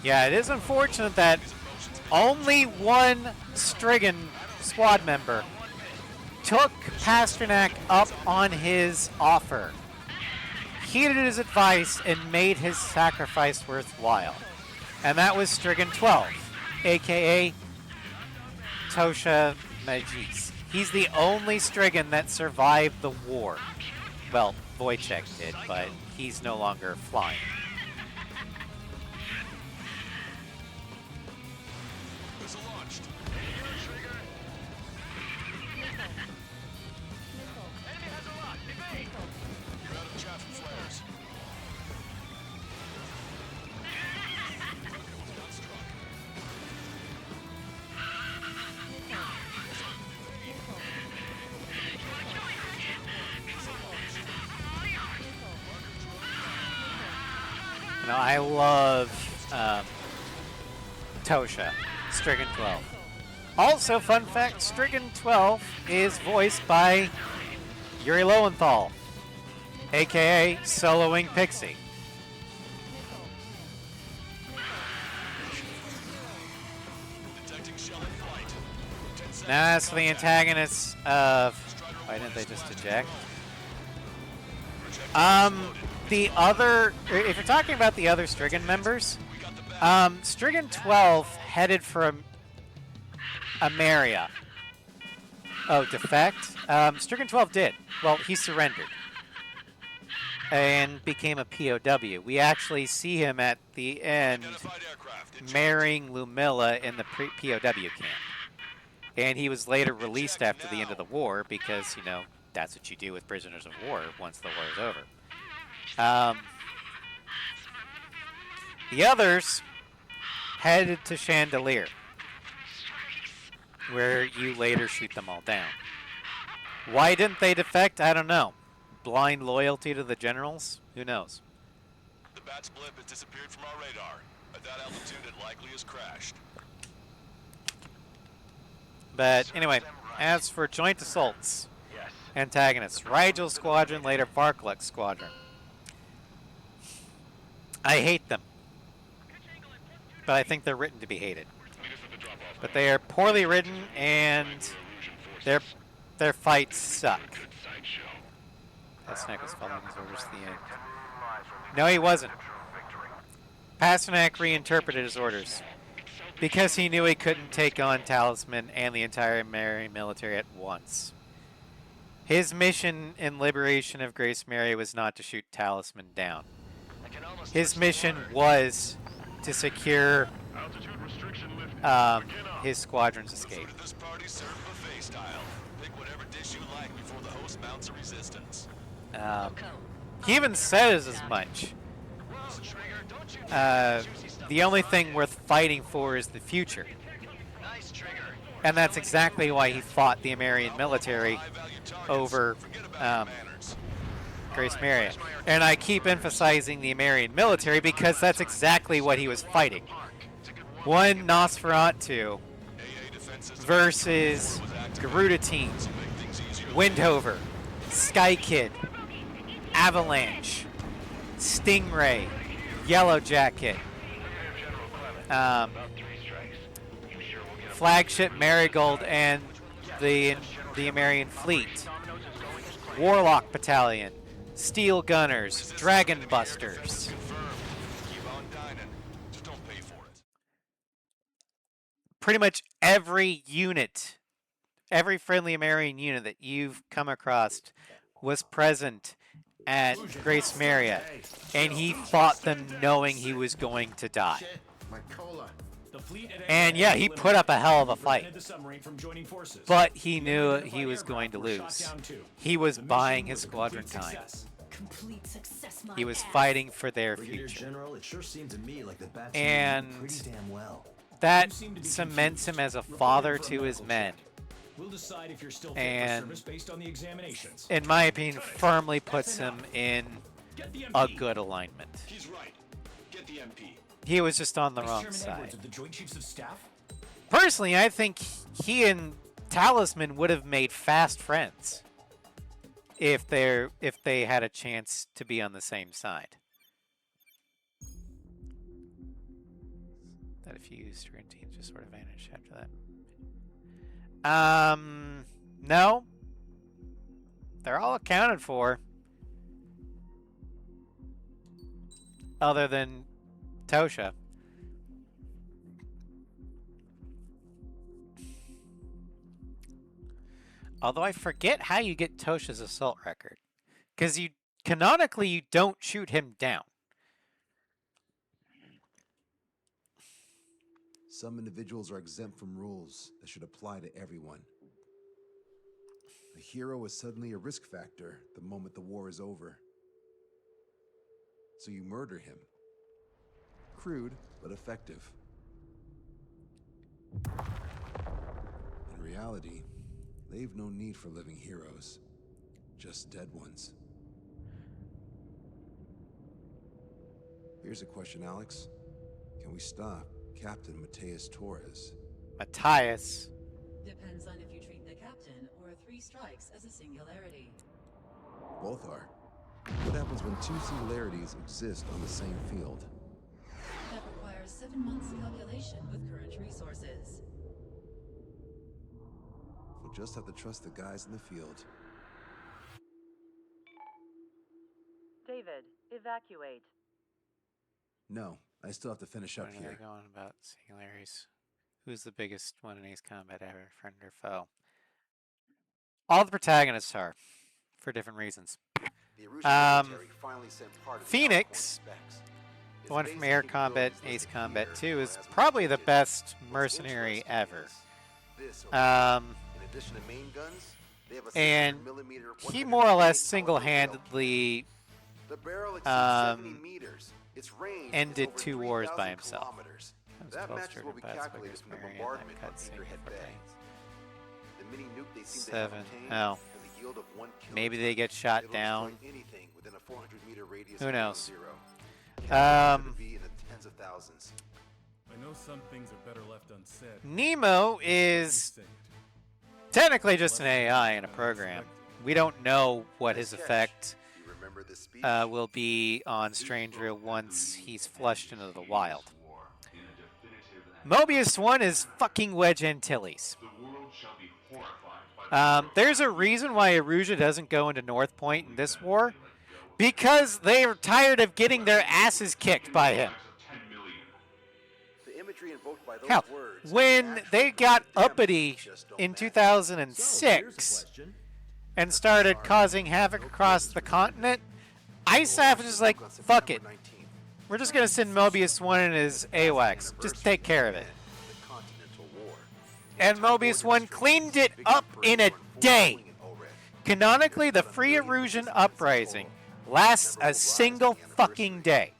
Yeah, it is unfortunate that only one Strigan squad member took Pasternak up on his offer, heeded his advice, and made his sacrifice worthwhile. And that was Strigan 12, aka Tosha Majis. He's the only Strigan that survived the war. Well, Wojciech did, but he's no longer flying. You know, I love Tosha, Strigan 12. Also, fun fact, Strigan 12 is voiced by Yuri Lowenthal, aka soloing Pixie. Now, as for the antagonists of... Why didn't they just eject? The other... If you're talking about the other Strigan members, Strigan 12 headed for Ameria. Oh, defect? Strigan 12 did. Well, he surrendered and became a POW. We actually see him at the end marrying Lumilla in the POW camp. And he was later released after the end of the war because, you know, that's what you do with prisoners of war once the war is over. The others headed to Chandelier, where you later shoot them all down. Why didn't they defect? I don't know. Blind loyalty to the generals? Who knows? The Bat's blip has disappeared from our radar. At that altitude, it likely has crashed. But anyway, as for joint assaults, antagonists, Rigel Squadron, later Varklek Squadron. I hate them, but I think they're written to be hated. But they are poorly written, and their fights suck. Pasternak was following his orders to the end. No, he wasn't. Pasternak reinterpreted his orders because he knew he couldn't take on Talisman and the entire Mary military at once. His mission in liberation of Grace Mary was not to shoot Talisman down. His mission was to secure his squadron's escape. This party served buffet style. Pick whatever dish you like before the host mounts a resistance. He even says as much. The only thing worth fighting for is the future. And that's exactly why he fought the Amerian military over Grace Mary. And I keep emphasizing the Amerian military because that's exactly what he was fighting. One Nosferatu versus Garuda Team, Windhover, Sky Kid, Avalanche, Stingray, Yellow Jacket, Flagship Marigold, and the Amerian Fleet, Warlock Battalion, Steel Gunners, Dragon Busters. Pretty much every unit, every friendly American unit that you've come across was present at Grace Maria, and he fought them knowing he was going to die. And yeah, he put up a hell of a fight, but he knew he was going to lose. He was buying his squadron time. He was fighting for their future. And that cements him as a father to his men. We'll decide if you're still fit for and service based on the examinations. in my opinion, firmly puts him in Get the a MP. good alignment. He's right. Get the MP. He was just on the Vice wrong Chairman side. Edwards of the Joint Chiefs of Staff. Personally, I think he and Talisman would have made fast friends if they had a chance to be on the same side. That if you use certain teams just sort of vanish after that. No. They're all accounted for. Other than Tosha. Although I forget how you get Tosha's assault record. Because canonically you don't shoot him down. Some individuals are exempt from rules that should apply to everyone. A hero is suddenly a risk factor the moment the war is over. So you murder him. Crude, but effective. In reality, they've no need for living heroes, just dead ones. Here's a question, Alex. Can we stop Captain Mateus Torres? Matthias. Depends on if you treat the captain or 3 strikes as a singularity. Both are. What happens when 2 singularities exist on the same field? That requires 7 months calculation with current resources. We'll just have to trust the guys in the field. David, evacuate. No, I still have to finish up What are here. they going about singularities? Who's the biggest one in Ace Combat ever, friend or foe? All the protagonists are, for different reasons. The Erusian military finally sent part of the Phoenix, Alcorn specs. the one from Air Combat, Ace Combat 2, is probably the best mercenary ever. This Um, in addition to main guns, they have a and 600mm he more or less 128 single-handedly The barrel exceeds 70 meters. Its range ended is over 2 wars by 3,000 himself. kilometers. That was That 12 matches what we Stricken calculated Bats, from the Bugger's Mary, bombardment and on that cutscene Peterhead for Bay. Baines. The mini nuke they seem to 7. have obtained Oh. has a yield of 1 kiloton. Maybe they get shot It'll down. destroy anything within a 400-meter radius Who of knows? 0. Um, Counter to be in the tens of thousands. I know some things are better left unsaid. Nemo is technically just an AI in a program. We don't know what his effect You remember this speech? will be on Stranger once he's flushed into the wild. Mobius 1 is fucking Wedge Antilles. There's a reason why Erusia doesn't go into North Point in this war. Because they are tired of getting their asses kicked by him. The imagery invoked by those Hell, words when they got uppity in So, 2006 and started causing havoc across the continent, ISAF was just like, fuck it. We're just going to send Mobius 1 and his AWACS. Just take care of it. the Continental War. And Mobius 1 cleaned it up in a day. Canonically, the Free Erusian Uprising lasts a single fucking day.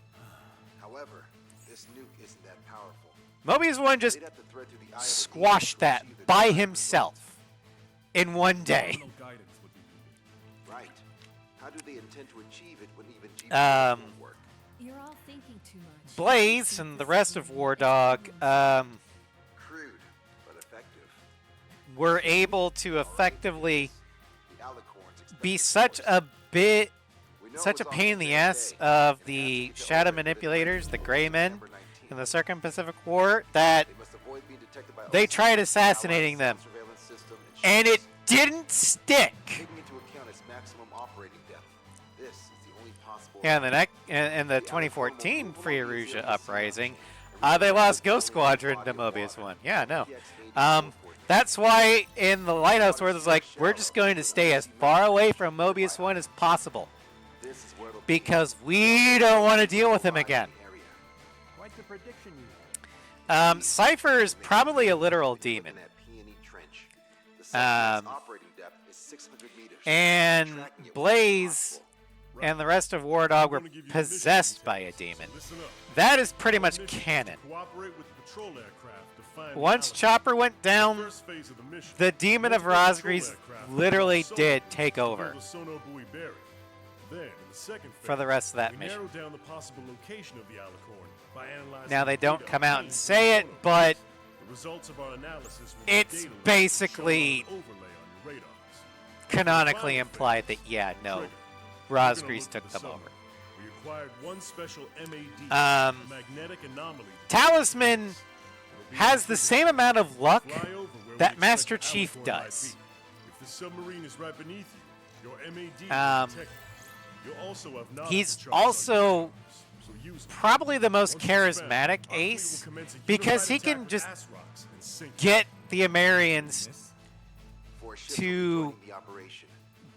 However, this nuke isn't that powerful. Mobius 1 just They'd have to thread through the eye of the squashed needle to that achieve their by desire. himself in one day. Guidance would be needed. Right. How do they intend to achieve it when even GPS Um, won't work? You're all thinking too much. Blaze and the rest of War Dog Crude, but effective. were able to effectively The Alicorns expect be to such force- a bit, We know such a it was pain in on the the ass day. of It the has to be Shadow delivered Manipulators, the within Gray Men, September 19th. in the Circum-Pacific War that They must avoid being detected by they OSS, tried Allied assassinating them. surveillance system, And it didn't stick. taking into account its maximum operating depth. This is the only possible. Yeah, in the 2014 Free Erusia Uprising, they lost Ghost Squadron to Mobius 1. Yeah, no. That's why in the Lighthouse Wars it's like, we're just going to stay as far away from Mobius 1 as possible. This is where it'll be Because we don't want to deal with him again. area. Quite the prediction you Cypher is probably a literal demon. Looking at Peony Trench. The second Um, operating depth is 600 meters. And Tracking it will be Blaze impossible. and the rest of War Dog were possessed by a demon. That is pretty much canon. Cooperate with the patrol aircraft to find Once Chopper went down, the demon of Rosgreaves literally did take over Then, in the second phase, for the rest of that we mission. narrowed down the possible location of the Alicorn by analyzing Now they the don't data come out and obtained say it, from but the results of our analysis will be it's data basically shown on an overlay on your radars. canonically implied that, yeah, no, Trigger. You're gonna Rosgreaves look took for the them summer. over. We acquired one special MAD, a magnetic anomaly. Talisman has the same amount of luck Fly over where that we Master expect the Chief Alicorn might does. be. If the submarine is right beneath you, your MAD Um, will detect it. You'll also have knowledge He's charts on also your so use it. probably the most Once it's found, charismatic our fleet will ace commence a because he unified attack can with just ass rocks and sink it. get the Amarians For a ship to joining the operation,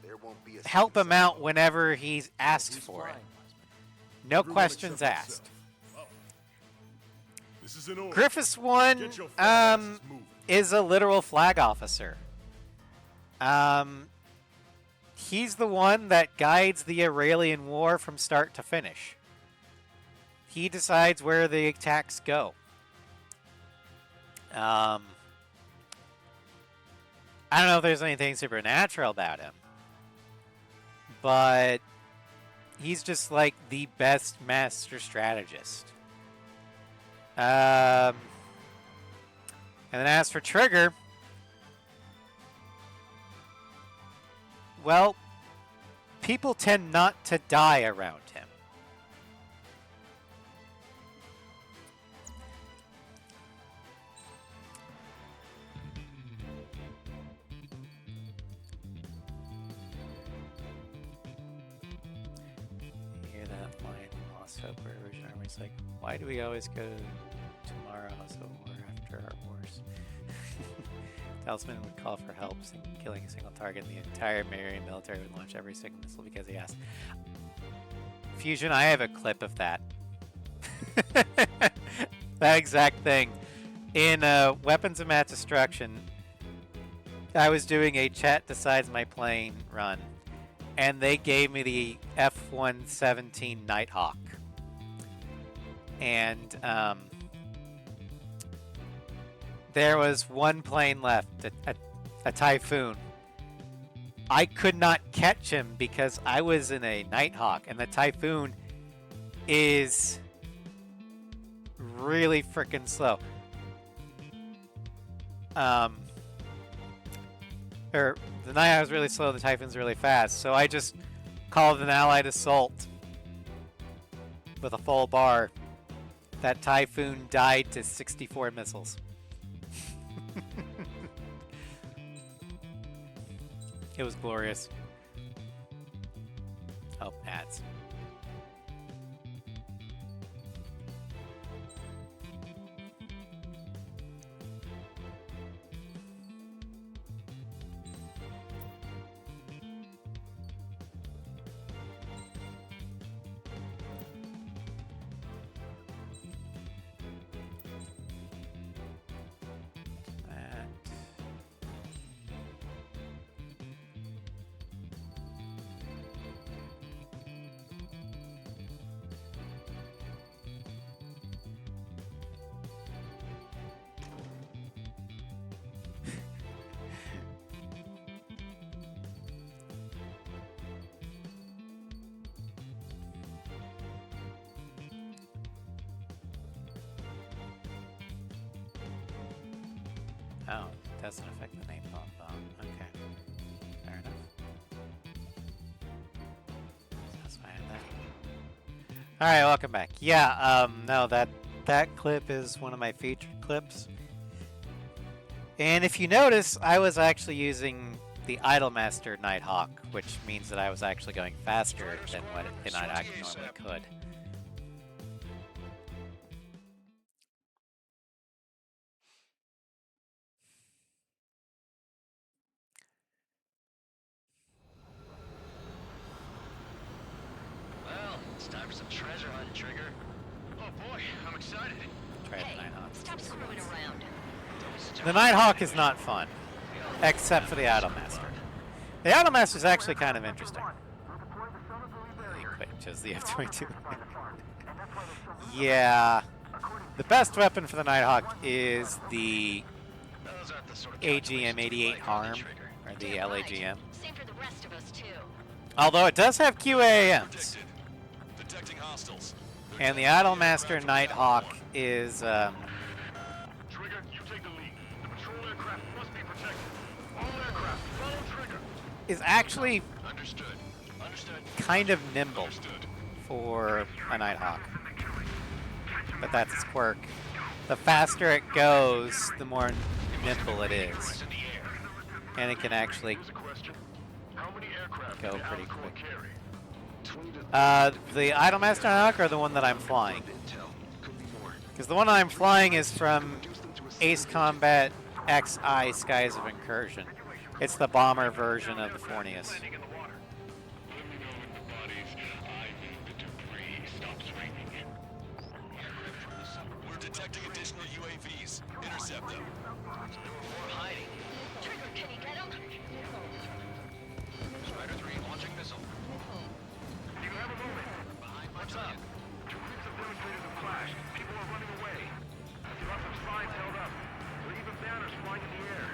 there won't be a help single him out whenever he's asked for it. No Everyone questions except asked. yourself. This is an order. Griffiths 1 Get your fat asses moving. is a literal flag officer. He's the one that guides the Aurelian War from start to finish. He decides where the attacks go. I don't know if there's anything supernatural about him, but he's just like the best master strategist. And then as for Trigger, well, people tend not to die around him. You hear that line in Lost Hope where Original Army's like, why do we always go tomorrow so war after our wars? Talisman would call for help, killing a single target, and the entire Marian military would launch every single missile because he asked. Fusion, I have a clip of that. That exact thing. In Weapons of Mass Destruction, I was doing a chat decides my plane run, and they gave me the F-117 Nighthawk. And there was one plane left, a Typhoon. I could not catch him because I was in a Nighthawk, and the Typhoon is really freaking slow. Or the Nighthawk is really slow, the Typhoon's really fast, so I just called an allied assault with a full bar. That Typhoon died to 64 missiles. It was glorious. Oh, ads. Oh, doesn't affect the napalm bomb. Okay, fair enough. That's fine. All right, welcome back. Yeah, no, that clip is one of my featured clips. And if you notice, I was actually using the Idolmaster Nighthawk, which means that I was actually going faster than what I normally could. Well, it's time for some treasure hunt, Trigger. Oh boy, I'm excited. Try the Nighthawk. Stop screwing around. The Nighthawk is not fun, except for the Idolmaster. The Idolmaster is actually kind of interesting. chose the F-22. Yeah. The best weapon for the Nighthawk is the AGM-88 ARM, or the LAGM. Same for the rest of us, too. Although it does have QAMs. Detecting hostiles. And the Idolmaster Nighthawk is, Trigger, you take the lead. The patrol aircraft must be protected. All aircraft, follow Trigger. is actually Understood. Understood. kind of nimble for a Nighthawk. But that's its quirk. The faster it goes, the more nimble it is. And it can actually go pretty quick. The Idolmaster Nighthawk or the one that I'm flying? Because the one I'm flying is from Ace Combat XI Skies of Incursion. It's the bomber version of the Fornius. We're detecting additional UAVs. Intercept them. Hiding. Trigger, can you get him? Strider 3 launching missile. Do you have a moment? What's up? Two groups of demonstrators have clashed. People are running away. You have some signs held up. Or even banners flying in the air.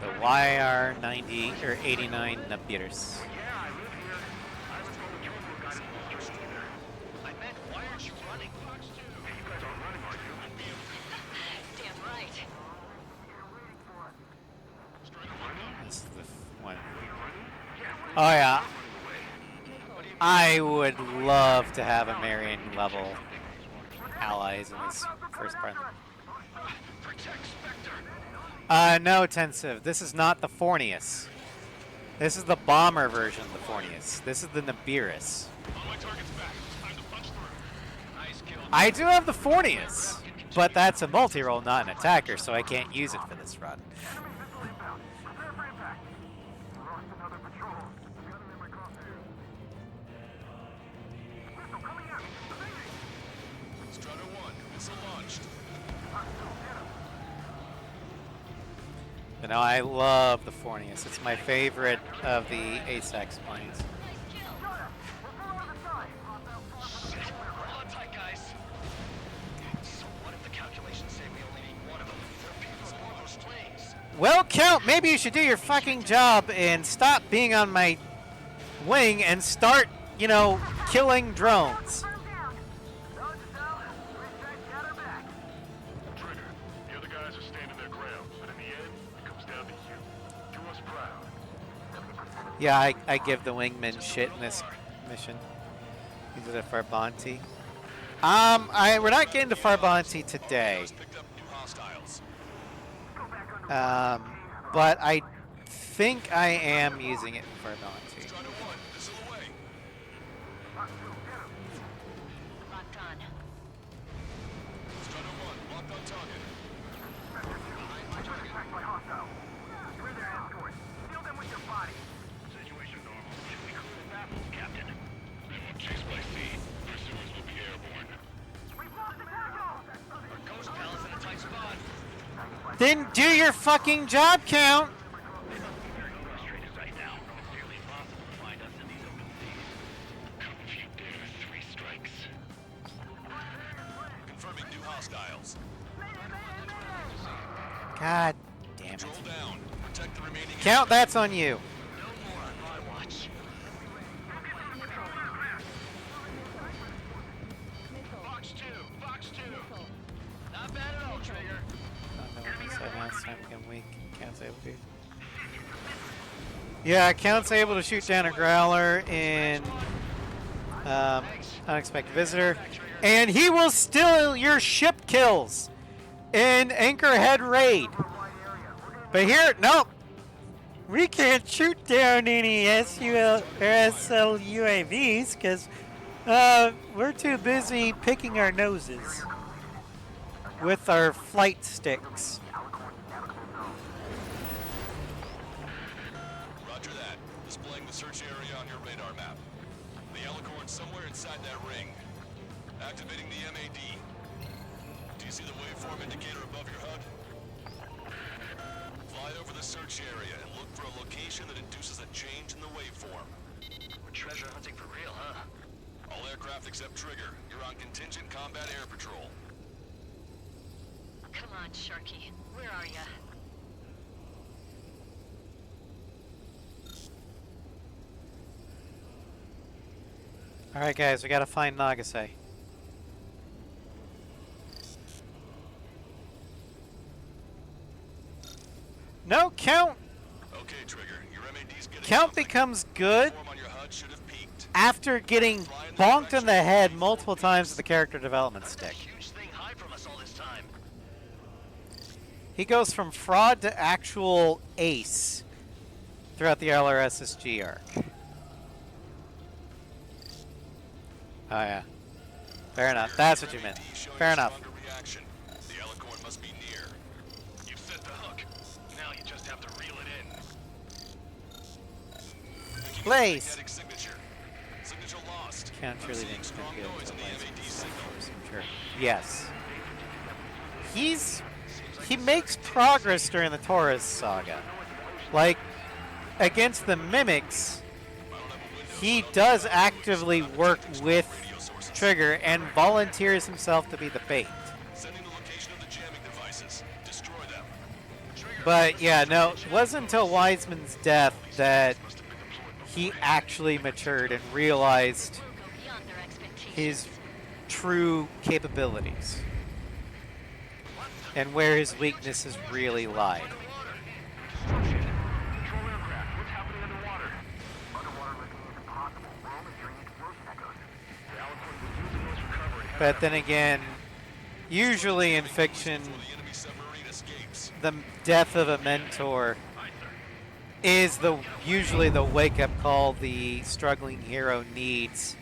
The YR-90 or 89 Nibiris. Yeah, I live here. I haven't told the Joker guy to boost your either. I meant, why aren't you running? Hey, you guys aren't running, are you? Damn right. This is the one. Oh yeah. I would love to have a Marion level allies in this first part. No, Tensive. This is not the Fornius. This is the bomber version of the Fornius. This is the Nibiris. I do have the Fornius, but that's a multi-role, not an attacker, so I can't use it for this run. Strider 1, missile launched. But no, I love the Fornius. It's my favorite of the ASAX planes. Hold on tight, guys. So what if the calculations say we only need one of them? Torpedoes all those planes. Well, Count, maybe you should do your fucking job and stop being on my wing and start, you know, killing drones. Trigger, the other guys are standing their ground, but in the end, it comes down to you. Do us proud. Yeah, I give the wingman shit in this mission. Use it for Farbanti. We're not getting to Farbanti today. But I think I am using it for Farbanti. Locked on. Strider 1, locked on target. You're their escort. Steal them with your body. Situation normal. Should we clear the baffles, Captain? They won't chase by sea. Pursuers will be airborne. We've lost the tackle! Our ghost pal is in a tight spot. Then do your fucking job, Count! Frustrated right now. It's nearly impossible to find us in these open seas. Come if you dare, 3 strikes. Confirming new hostiles. God damn it. Control down. Protect the remaining. Count, that's on you. No more on my watch. Fox 2, Fox 2. Not bad at all, Trigger. Last time again weak. Count's able to. Yeah, Count's able to shoot down a Growler in Unexpected Visitor. And he will steal your ship kills in Anchorhead Raid. But here, nope. We can't shoot down any SUL or SL UAVs because we're too busy picking our noses with our flight sticks. Roger that. Displaying the search area on your radar map. The Alicorn's somewhere inside that ring. Activating the MAD. Do you see the waveform indicator above your HUD? Fly over the search area and look for a location that induces a change in the waveform. We're treasure hunting for real, huh? except Trigger. You're on contingent combat air patrol. Come on, Sharky. Where are ya? Alright guys, we gotta find Nagase. No, Count! Okay, Trigger. Your MAD's getting Count becomes good after getting bonked in the head multiple times with the character development stick. Huge thing hide from us all this time. He goes from fraud to actual ace throughout the LRSSG arc. Oh yeah. Fair enough. That's what you meant. Fair enough. Reaction. The Alicorn must be near. You've set the hook. Now you just have to reel it in. Place! Signature. Signature lost. Count I'm really seeing didn't strong good noise in the MAD signal. sure. Yes. He makes progress during the Taurus saga. Like, against the Mimics, he does actively work with Trigger and volunteers himself to be the bait. Sending the location of the jamming devices. Destroy them. But yeah, no, it wasn't until Wiseman's death that he actually matured and realized his true capabilities and where his weaknesses really lied. Control aircraft. What's happening underwater? Underwater living is impossible. We're only hearing explosion echoes. The Alicorn was using those for cover and But then again, usually in fiction, the death of a mentor is usually the wake-up call the struggling hero needs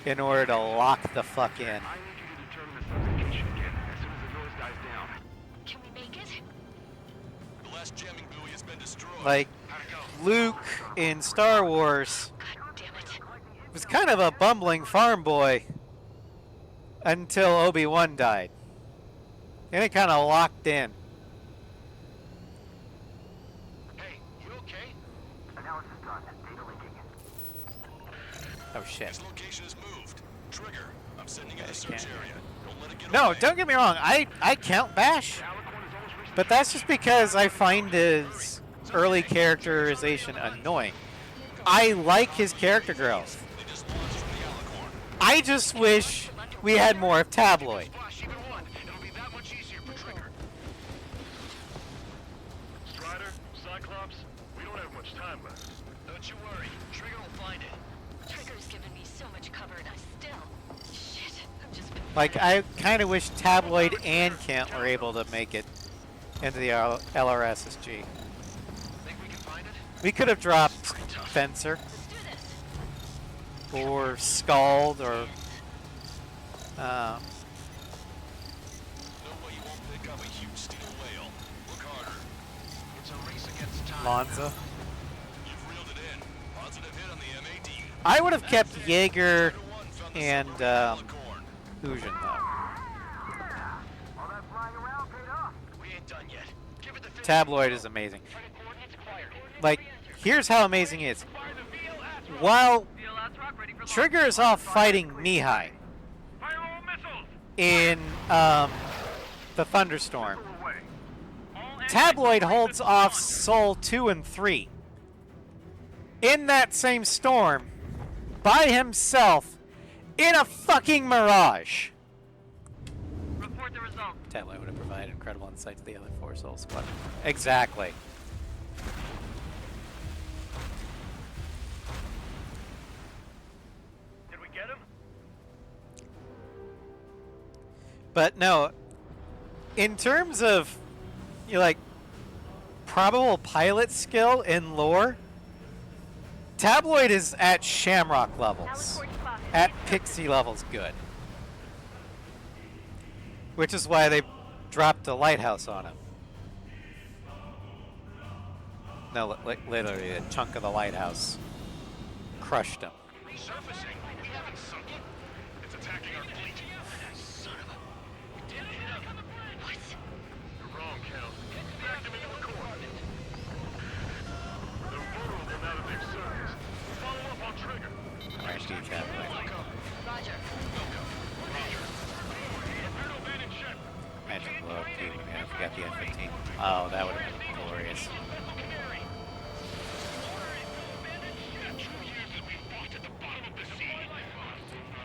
in order to lock the fuck in. I need you to determine the substation again as soon as the noise dies down. Can we make it? The last jamming buoy has been destroyed. Like, Luke in Star Wars was kind of a bumbling farm boy until Obi-Wan died. And it kind of locked in. Hey, you okay? Analysis done. Data linking. Oh shit. His location is moved. Trigger. I'm sending you to the search area. Don't let it get No, away. don't get me wrong. I count Bash. But that's just because I find his early characterization annoying. I like his character growth. I just wish we had more of Tabloid. It'll be that much easier for Trigger. Strider, Cyclops, we don't have much time left. Don't you worry. Trigger will find it. Trigger's given me so much cover and I still... Shit, I'm just... Like, I kind of wish Tabloid and Kent were able to make it into the LRSSG. Think we can find it? We could have dropped Fencer. Or Scald, or... No way you won't pick up a huge steel whale. Look harder. It's a race against time. Lonza. You've reeled it in. Positive hit on the MAD. I would have kept Jaeger and Fusion, though. All that flying around paid off. We ain't done yet. Give it the Tabloid is amazing. Like, here's how amazing he is. While Trigger is off fighting Mihai in the Thunderstorm, Tabloid holds off Sol 2 and 3 in that same storm by himself in a fucking mirage. Report the result. Tabloid would have provided incredible insight to the other 4 Sol Squad. Exactly. Did we get him? But no, in terms of, like, probable pilot skill in lore, Tabloid is at Shamrock levels. At Pixie levels good. Which is why they dropped a lighthouse on him. No, literally, a chunk of the lighthouse crushed him. Resurfacing? We haven't sunk it. It's attacking our fleet. Son of a... We didn't hit him. What? You're wrong, Count. Back them into the core. They're vulnerable now that they've surfaced. Follow up on Trigger. Alright, Tabloid. Imagine blow up too. Yeah, I forgot the F-15. Oh, that would have been glorious.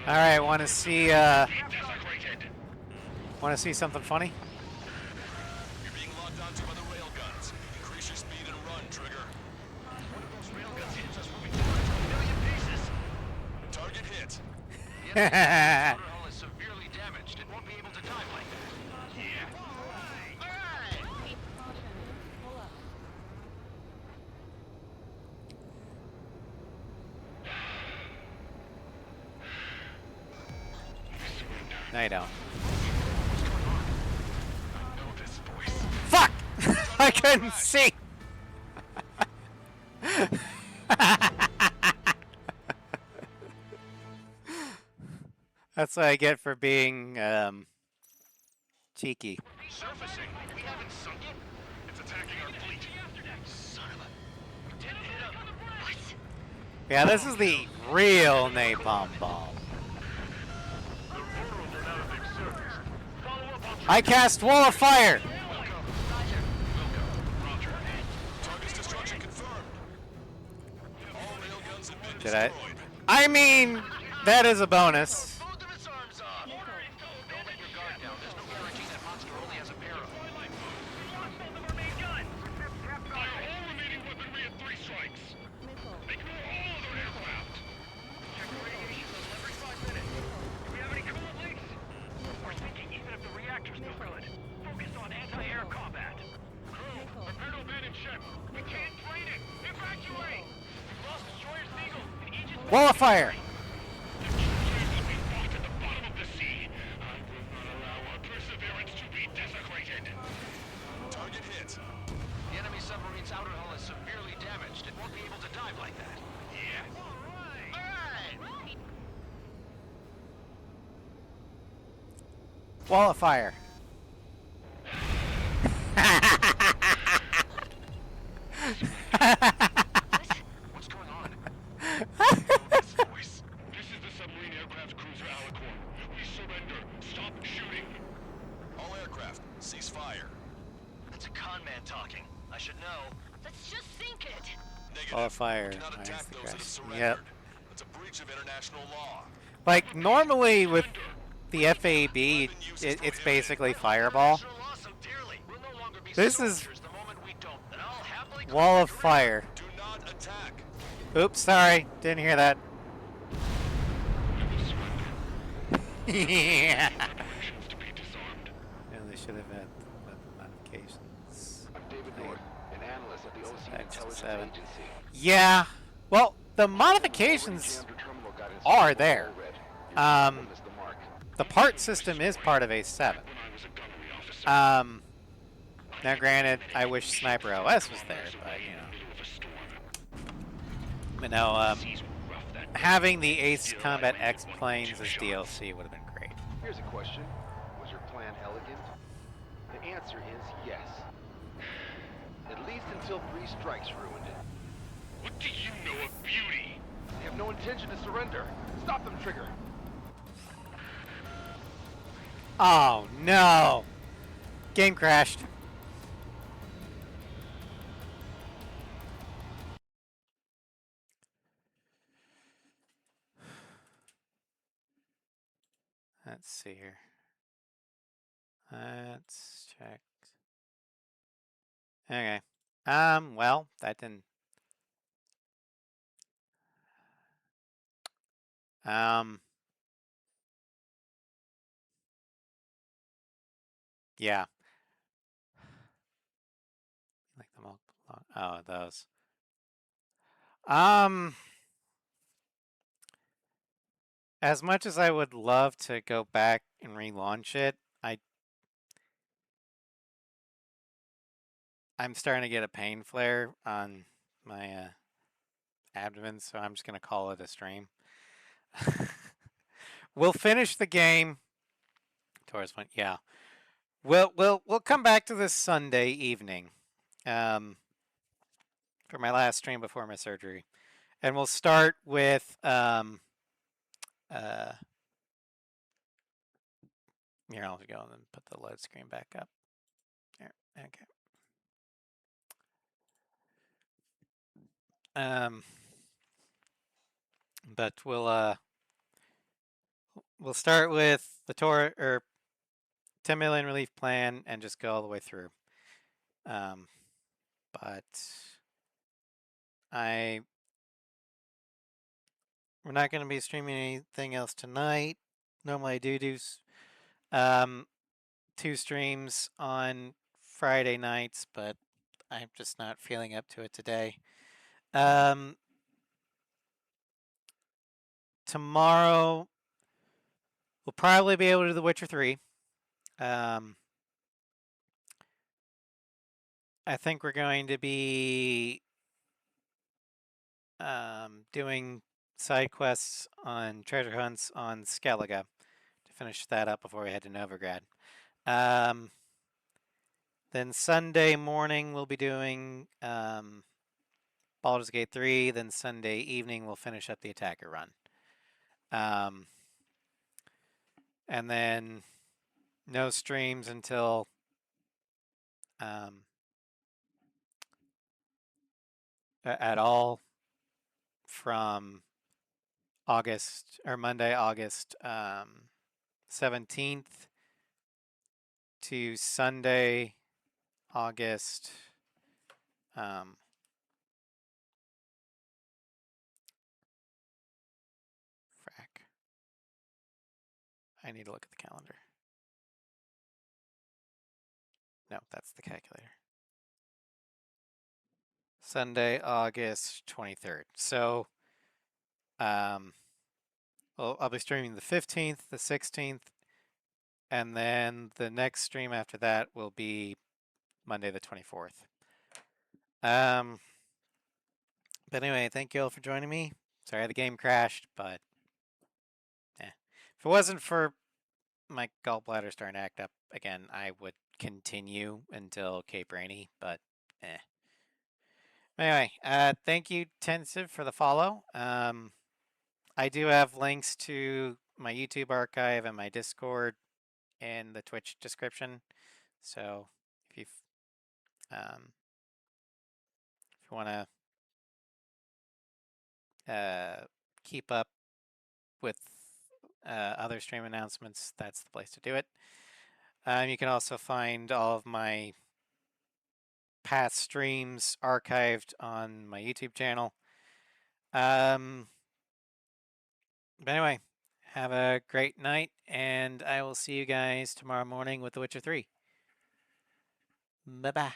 All right, want to see something funny? You're being locked onto by the railguns. Increase your speed and run, Trigger. One of those railguns hits us, we'll be torn to a million pieces. Target hit. The outer hull is severely damaged. It won't be able to dive like that. Yeah. No, you don't. Fuck! I couldn't see! That's what I get for being, cheeky. Surfacing. We haven't sunk it. It's attacking our fleet. Son of a... Didn't hit him. What? Yeah, this is the real napalm bomb. I cast Wall of Fire! Target's destruction confirmed. All railguns have been Did I? I mean, that is a bonus. Wall of Fire! Target hit. The enemy submarine's outer hull is severely damaged. It won't be able to dive like that. Yeah. Wall of Fire. What's going on? This voice. This is the submarine aircraft cruiser Alicorn. We surrender. Stop shooting. All aircraft, cease fire. That's a con man talking. I should know. Let's just sink it. Negative. Wall of Fire. You cannot Where's attack the those that have crash? surrendered. Yep. That's a breach of international law. Like, normally with the FAB, it's basically Fireball. This is Wall of Fire. Do not attack. Oops, sorry. Didn't hear that. Yeah. Really should have had weapon modifications. I'm David Norton, an analyst at the OC Intelligence Agency. Yeah. Well, the modifications are there. The part system is part of A7. Now, granted, I wish Sniper OS was there, but you know. Having the Ace Combat X planes as DLC would have been great. Here's a question. Was your plan elegant? The answer is yes. At least until 3 strikes ruined it. What do you know of beauty? They have no intention to surrender. Stop them, Trigger. Oh, no. Game crashed. Let's see here. Let's check. Okay. Well, that didn't. Yeah. Like the multiple. Oh, those. As much as I would love to go back and relaunch it, I'm starting to get a pain flare on my abdomen, so I'm just gonna call it a stream. We'll finish the game. Taurus went, yeah. We'll come back to this Sunday evening, for my last stream before my surgery, and we'll start with Here, I'll go and then put the load screen back up. There, okay. But we'll start with the 10 million relief plan and just go all the way through. But we're not going to be streaming anything else tonight. Normally I do 2 streams on Friday nights, but I'm just not feeling up to it today. Tomorrow we'll probably be able to do The Witcher 3. I think we're going to be doing side quests on treasure hunts on Skellige to finish that up before we head to Novigrad. Then Sunday morning we'll be doing Baldur's Gate 3. Then Sunday evening we'll finish up the Attacker run. And then no streams until at all from Monday, August 17th to Sunday, August I need to look at the calendar. No, that's the calculator. Sunday, August 23rd. So, I'll be streaming the 15th, the 16th, and then the next stream after that will be Monday the 24th. But anyway, thank you all for joining me. Sorry the game crashed, but if it wasn't for my gallbladder starting to act up again, I would continue until Cape Rainy, but Anyway, thank you, Tensive, for the follow. I do have links to my YouTube archive and my Discord in the Twitch description. So if you want to keep up with other stream announcements, that's the place to do it. You can also find all of my past streams archived on my YouTube channel. But anyway, have a great night, and I will see you guys tomorrow morning with The Witcher 3. Bye-bye.